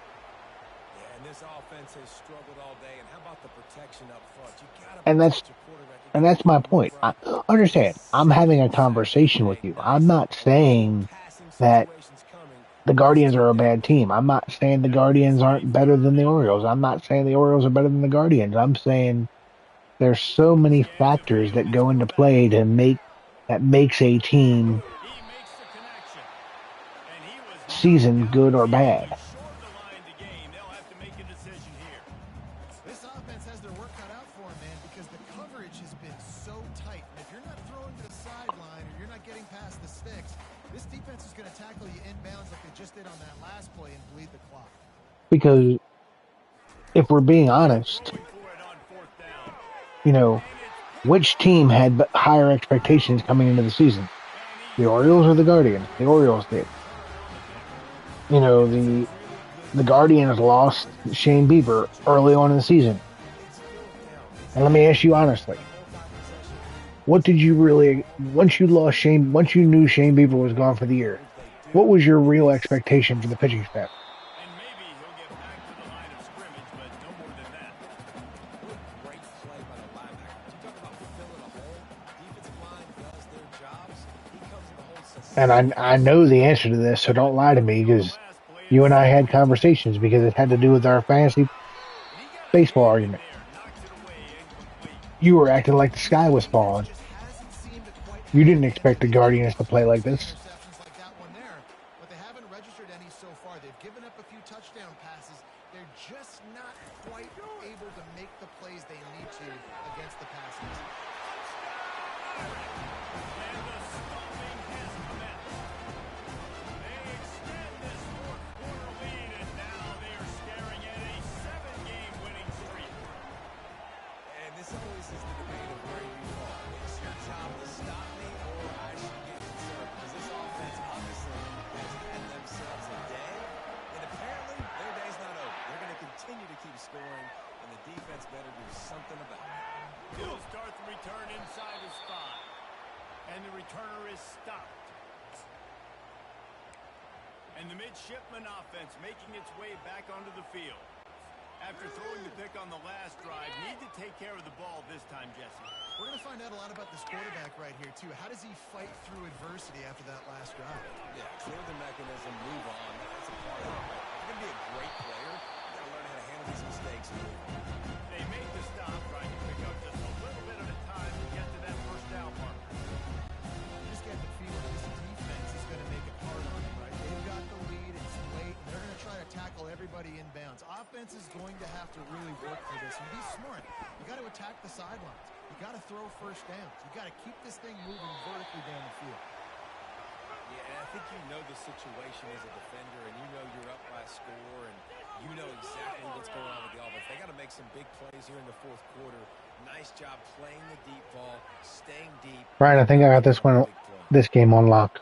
Yeah, and this offense has struggled all day. And how about the protection up front? You gotta And that's protect your quarterback. and that's my point. I understand. I'm having a conversation with you. I'm not saying that Situations coming. the Guardians are a bad team. I'm not saying the Guardians aren't better than the Orioles. I'm not saying the Orioles are better than the Guardians. I'm saying there's so many factors that go into play that makes a team He makes the connection. And he was season good or bad. short of the line to gain. They'll have to make a decision here. This offense has their work cut out for them, man, because the coverage has been so tight. And if you're not throwing to the sideline or you're not getting past the sticks, this defense is going to tackle you inbounds like they just did on that last play and bleed the clock. Because if we're being honest, Going for it on fourth down. which team had higher expectations coming into the season? The Orioles or the Guardians? The Orioles did. The Guardians lost Shane Bieber early on in the season. And let me ask you honestly, what did you really, once you knew Shane Bieber was gone for the year, what was your real expectation for the pitching staff? And maybe he'll get back to the line of scrimmage, but no more than that. Great play by the linebacker. You talk about filling a hole. Defensive line does their jobs. He comes in the hole. And I know the answer to this, so don't lie to me, because you and I had conversations because it had to do with our fantasy baseball argument. You were acting like the sky was falling. You didn't expect the Guardians to play like this. Interceptions like that one there, but And the stomping has commenced. They extend this fourth-quarter lead, and now they are staring at a 7-game winning streak. And this always is the debate of where you fall. It's your job to stop me, or I should get concerned. Because this offense obviously has had themselves a day. And apparently, their day's not over. They're going to continue to keep scoring, and the defense better do something about it. He'll start the return inside his 5. And the returner is stopped. And the Midshipmen offense making its way back onto the field. After throwing the pick on the last drive, need to take care of the ball this time, Jesse. We're going to find out a lot about this quarterback right here, too. How does he fight through adversity after that last drive? Yeah, clear the mechanism, move on. That's a part of it. If you're going to be a great player, you got to learn how to handle these mistakes and move on. They make the stop, trying to pick up just a little bit at a time to get to that first down marker. You just get the feeling this defense is going to make it hard on him, right? They've got the lead, it's late, and they're going to try to tackle everybody inbounds. Offense is going to have to really work for this and be smart. You got to attack the sidelines. You got to throw first downs. You got to keep this thing moving vertically down the field. Yeah, and I think you know the situation as a defender, and you know you're up by a score, and you know exactly what's going on with the offense. They got to make some big plays here in the fourth quarter. Nice job playing the deep ball, staying deep. Brian, I think I got this game on lock.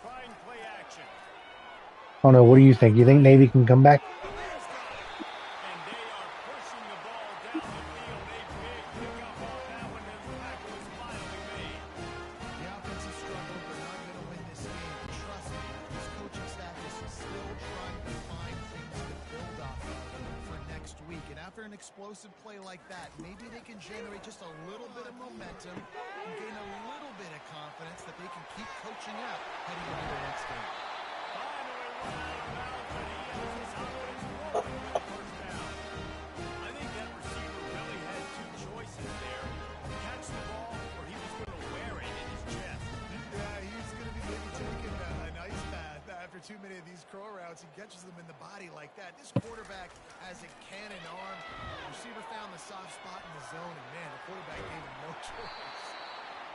Trying play action. Oh no, what do you think? You think Navy can come back? And they are pushing the ball down the field. A big pickup on that one, and the tackle is finally made. The offense has struggled. They're not going to win this game. Trust me, this coaching staff is still trying to find things to build off of for next week. And after an explosive play like that, maybe they can generate just a little bit of momentum and gain a little bit of confidence that they can keep coaching up heading into the next game. Finally run out of bounds, but he has his confidence rolling with the first down. I think that receiver really had two choices there. Catch the ball, or he was going to wear it in his chest. Yeah, he's going to be maybe taking a nice path after too many of these curl routes. He catches them in the body like that. This quarterback has a cannon arm. The receiver found the soft spot in the zone, and man, the quarterback gave him no choice.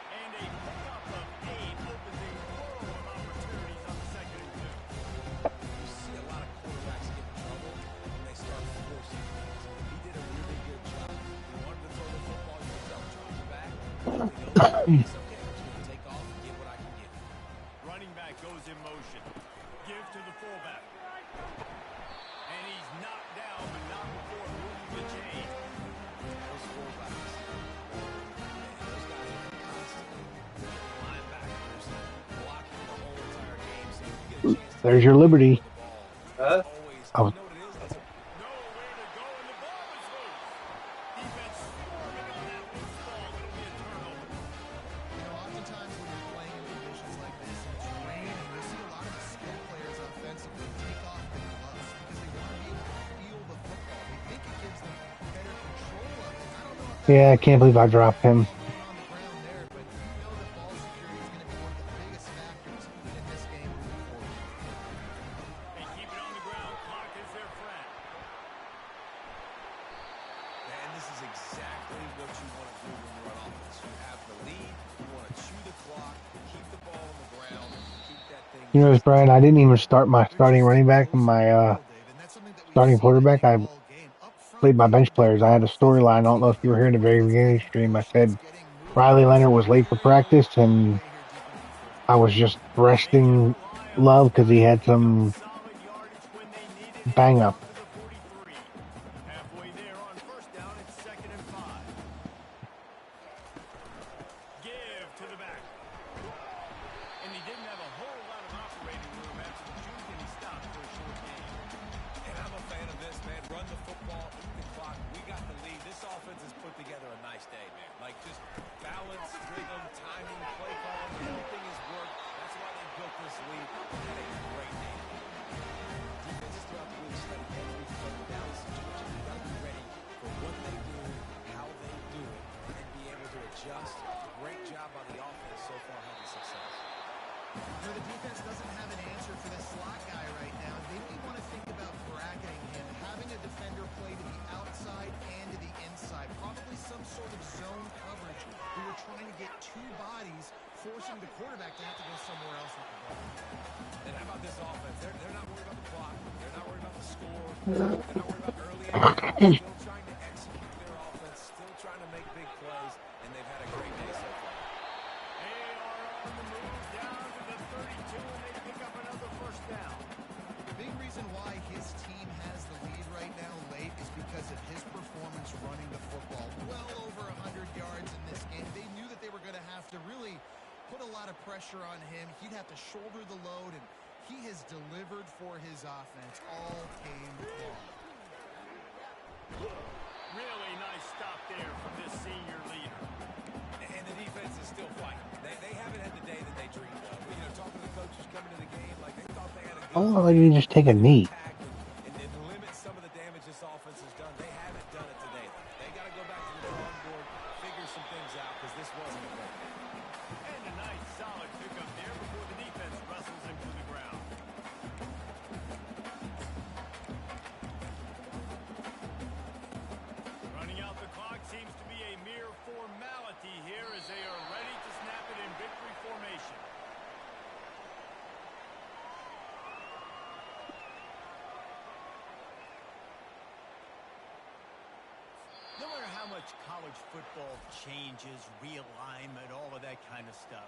And a pickup of 8 opens a world of opportunities on the 2nd and 2. You see a lot of quarterbacks get in trouble when they start forcing things. He did a really good job. He wanted to throw the football. You could tell drop the back. It's okay. I'm just going to take off and get what I can get. Running back goes in motion. Give to the fullback. And he's knocked down, but not before moving the chain. Those fullbacks, those guys are constantly linebackers blocking the whole entire game. So you get a chance to There's your Liberty. always. Oh. You know what it is? That's a Nowhere to go, and the ball is loose. Defense swarming on that loose ball. It'll be a turnover. You know, oftentimes when you're playing in conditions like this and it's raining, you see a lot of the skill players offensively take off their gloves because they want to be able to feel the football. They think it gives them better control of it. I don't know if that's Yeah, I can't believe I dropped him. going on the ground there, but you know that ball security is going to be one of the biggest factors in this game moving forward. They keep it on the ground. Clock is their friend. And this is exactly what you want to do when you're on offense. You have the lead. You want to chew the clock, keep the ball on the ground, keep that thing. You notice, Brian, I didn't even start my starting running back and my starting quarterback. I played my bench players. I had a storyline. I don't know if you were here in the very beginning stream. I said Riley Leonard was late for practice, and I was just resting Love because he had some Solid yardage when they needed it. bang up. To the 43. Halfway there on first down. It's 2nd and 5. Give to the back. And he didn't have a whole lot of operating room after the juke, and he stopped for a short game. And I'm a fan of this, man. Run the football, eat the clock. We got the lead. This offense has put together a nice day, man. Like just balance, rhythm, timing, play calling, everything has worked. That's why they built this lead. They had a great day. Defenses throughout the league study every third down situation. You got to be ready for what they do, how they do it, and be able to adjust. Great job on the offense so far having success. You know, the defense doesn't have an answer for this slot guy right now. They may want to think about bracketing him, having a defender play to the outside and to the inside. Probably some sort of zone coverage forcing the quarterback to have to go somewhere else with the ball. And how about this offense? They're not worried about the clock. They're not worried about the score. They're not worried about early inning. They're still trying to execute their offense, still trying to make big plays, and they've had a great day so far. They are on the move down to the 32, and they pick up another first down. The big reason why his team has the lead right now late is because of his performance running the football. Well over 100 yards in this game. They knew that they were going to have to really put a lot of pressure on him. He'd have to shoulder the load, and he has delivered for his offense all game long. Really nice stop there from this senior leader. And the defense is still fighting. They haven't had the day that they dreamed of. You know, talking to the coaches coming to the game, like they thought they had a good Oh, why didn't you just take a knee? attack and limit some of the damage this offense has done. They haven't done it today. They got to go back to the drawing board, figure some things out, because this wasn't a great game. And a nice solid pickup there before the defense wrestles him to the ground. Running out the clock seems to be a mere formality here as they are ready to snap it in victory formation. No matter how much college football changes, realignment, all of that kind of stuff,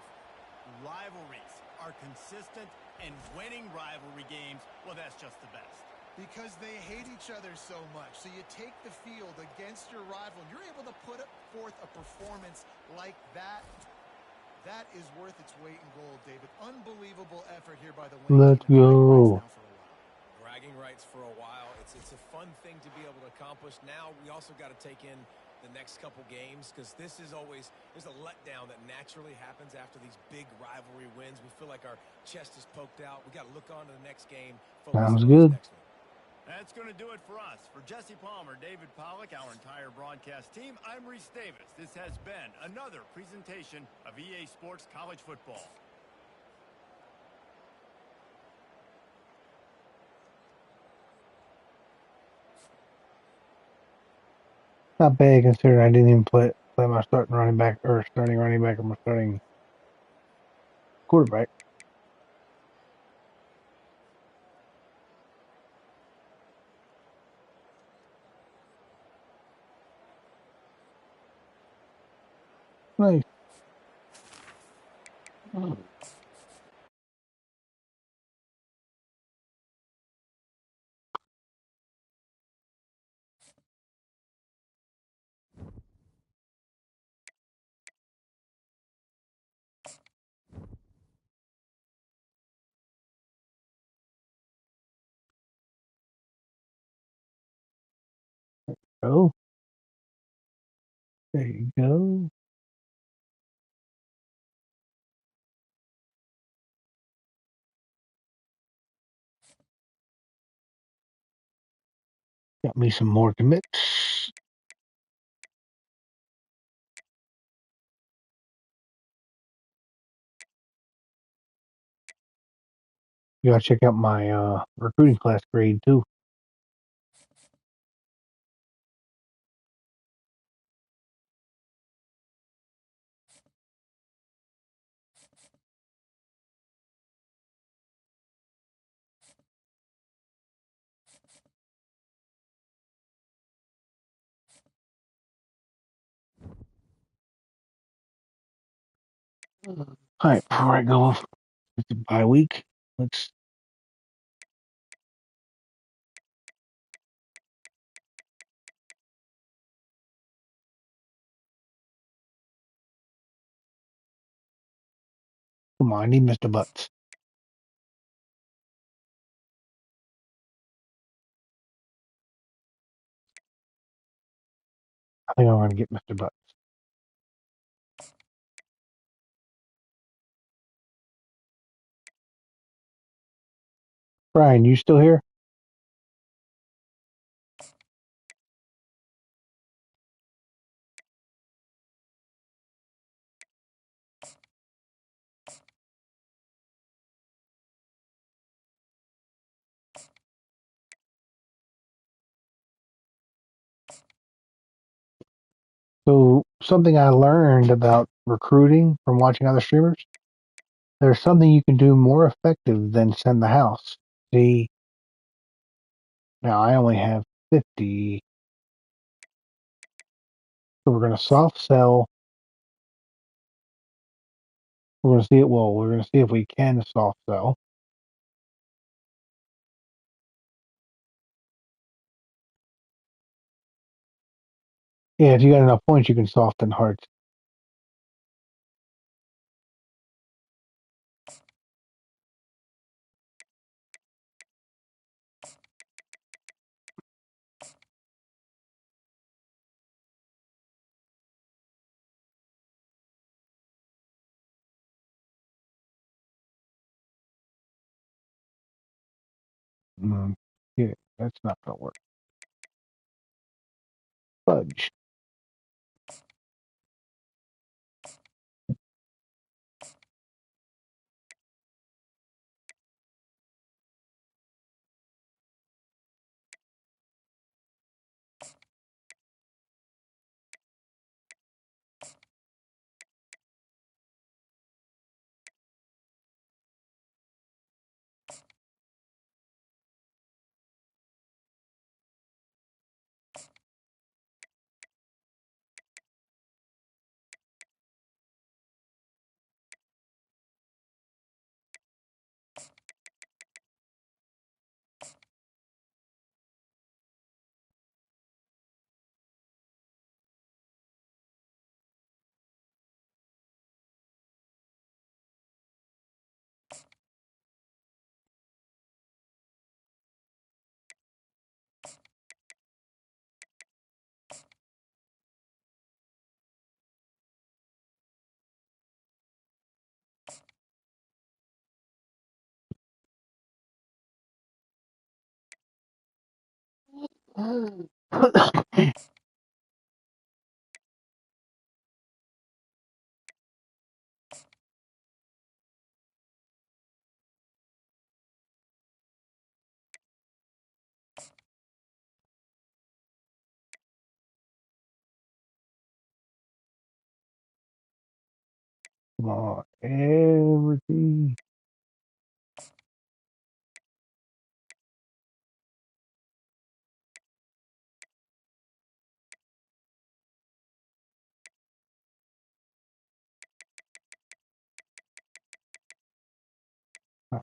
rivalries are consistent, and winning rivalry games, well, that's just the best. Because they hate each other so much. So you take the field against your rival, and you're able to put forth a performance like that. That is worth its weight in gold, David. Unbelievable effort here by the winning Let's team. go. Bragging rights for a while. It's a fun thing to be able to accomplish. Now we also got to take in the next couple games, because this is always, there's a letdown that naturally happens after these big rivalry wins. We feel like our chest is poked out. We got to look on to the next game. Sounds on good. this next one. That's going to do it for us. For Jesse Palmer, David Pollack, our entire broadcast team, I'm Reese Davis. This has been another presentation of EA Sports College Football. Not bad considering I didn't even play my starting running back or my starting quarterback. Nice. Oh, there you go. Got me some more commits. You gotta check out my recruiting class grade too. All right, before I go off with the bye week, let's come on. I need Mr. Butts. I think I'm gonna get Mr. Butts. Brian, you still here? So something I learned about recruiting from watching other streamers, there's something you can do more effective than send the house. See, now I only have 50, so we're going to soft sell. We're going to see it. Well, we're going to see if we can soft sell. Yeah, if you got enough points, you can soften hearts. Yeah, that's not going to work. Fudge. Come on, everything.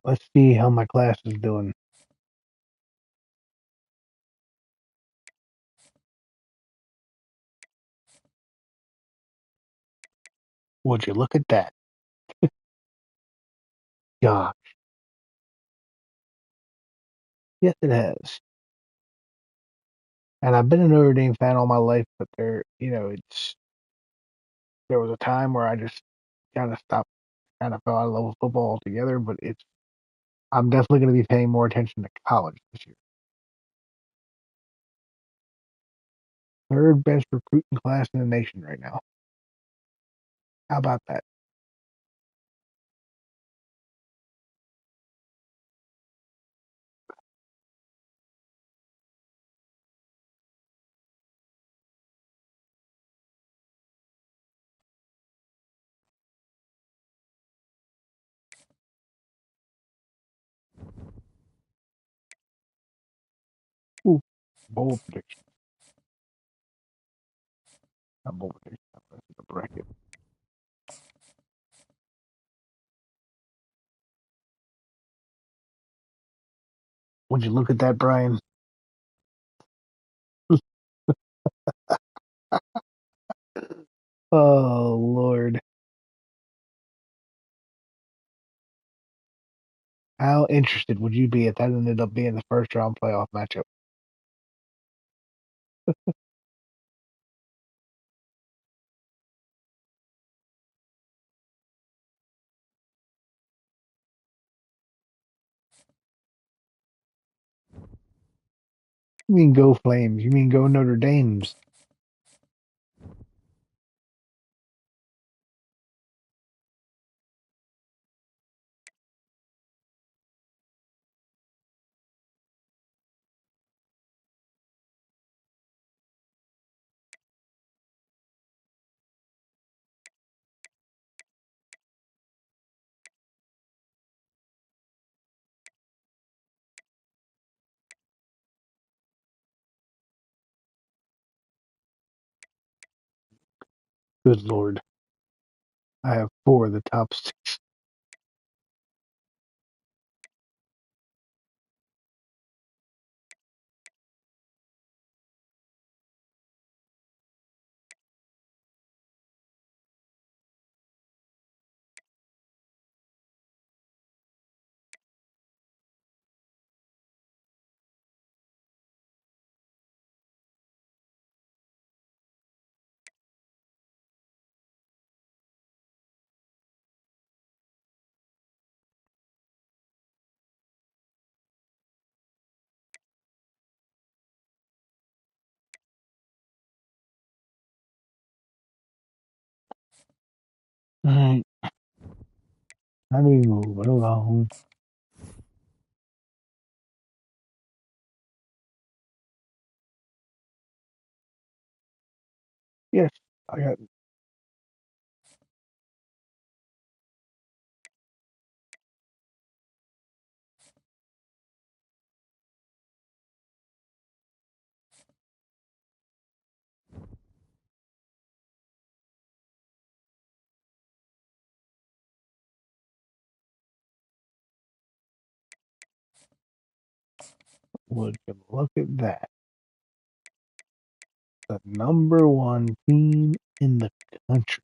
Let's see how my class is doing. Would you look at that? God, yes, it has. And I've been a Notre Dame fan all my life, but there was a time where I just kind of stopped, kind of fell out of love with football altogether. But I'm definitely going to be paying more attention to college this year. Third best recruiting class in the nation right now. How about that? Ooh, bold prediction. Not bold prediction. That's the bracket. Would you look at that, Brian? Oh Lord, how interested would you be if that ended up being the first round playoff matchup? You mean go Flames? You mean go Notre Dames? Good Lord. I have 4 of the top 6. Alright. How do we move it along? Yes, I got would you look at that. The #1 team in the country.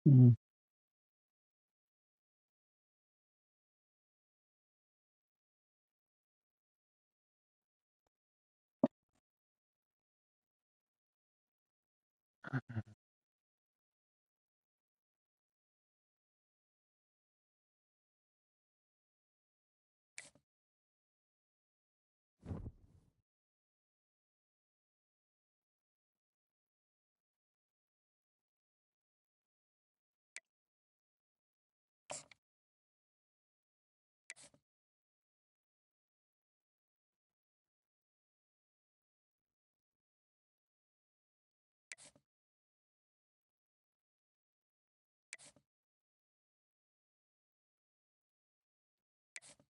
Mm.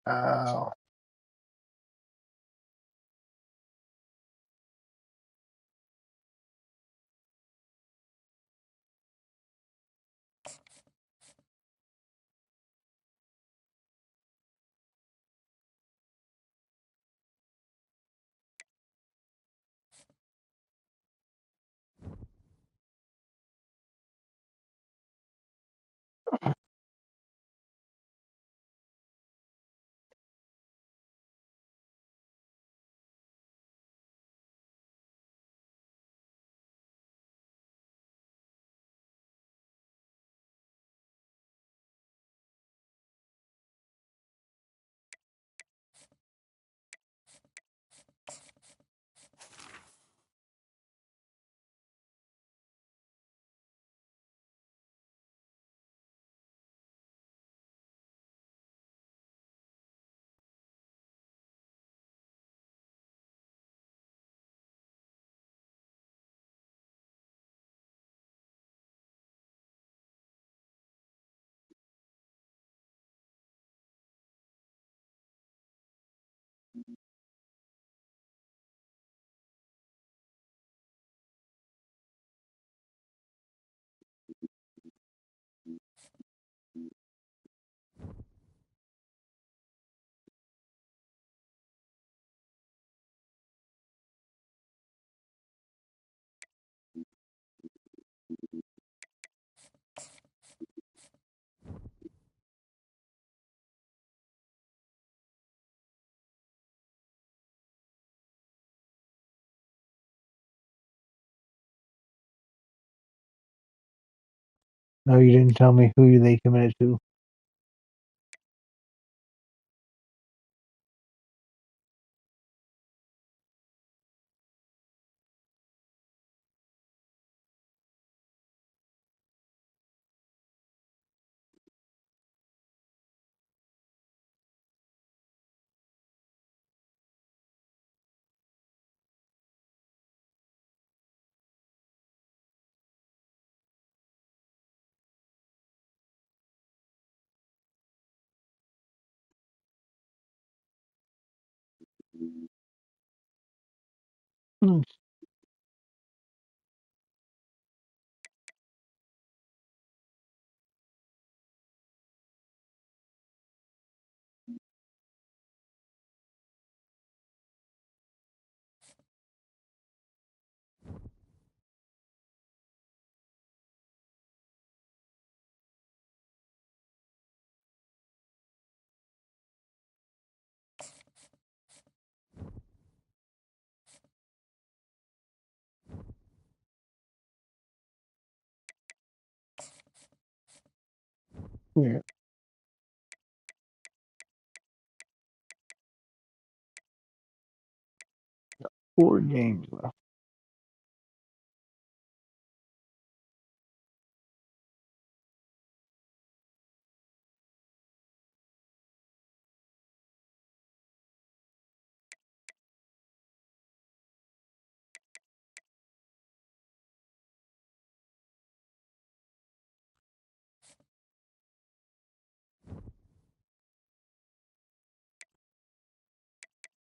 Oh. No, you didn't tell me who they committed to. Hmm. Yeah, 4 games left.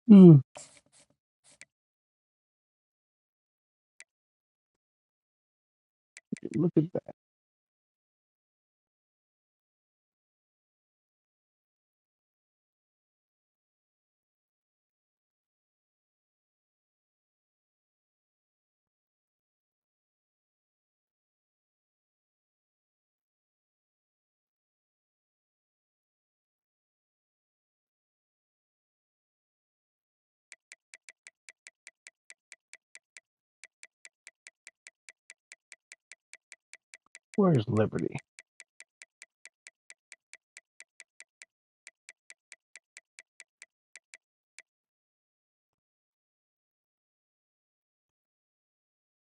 Mm, look at that. Where's Liberty?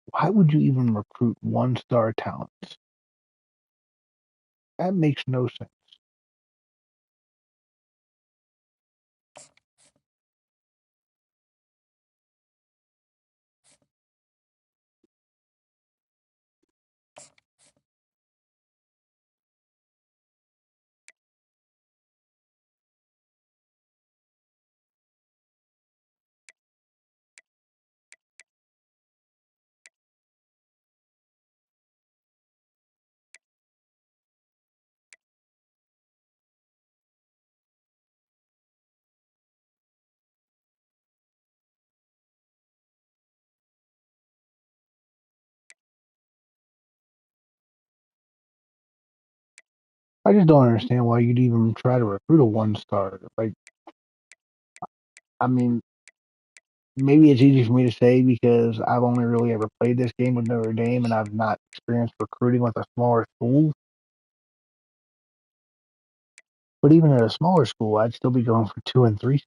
Why would you even recruit one-star talents? That makes no sense. I just don't understand why you'd even try to recruit a one-star. Like, I mean, maybe it's easy for me to say because I've only really ever played this game with Notre Dame and I've not experienced recruiting with a smaller school. But even at a smaller school, I'd still be going for 2 and 3.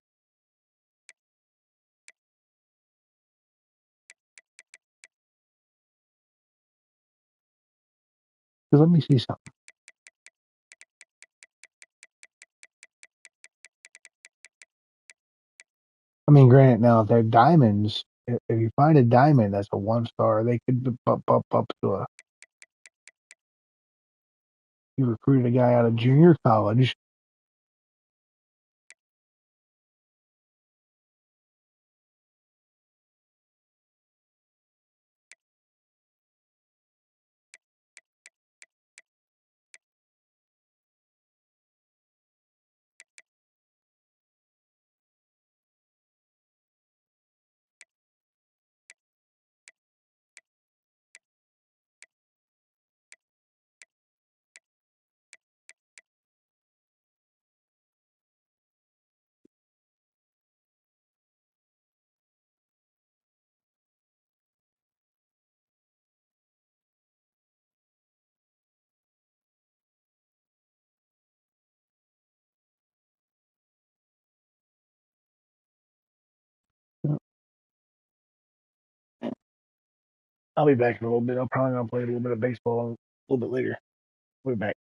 Because let me see something. I mean, granted, now if they're diamonds, if you find a diamond that's a one-star, they could bump up to a. You recruited a guy out of junior college. I'll be back in a little bit. I'm probably gonna play a little bit of baseball a little bit later. We'll be back.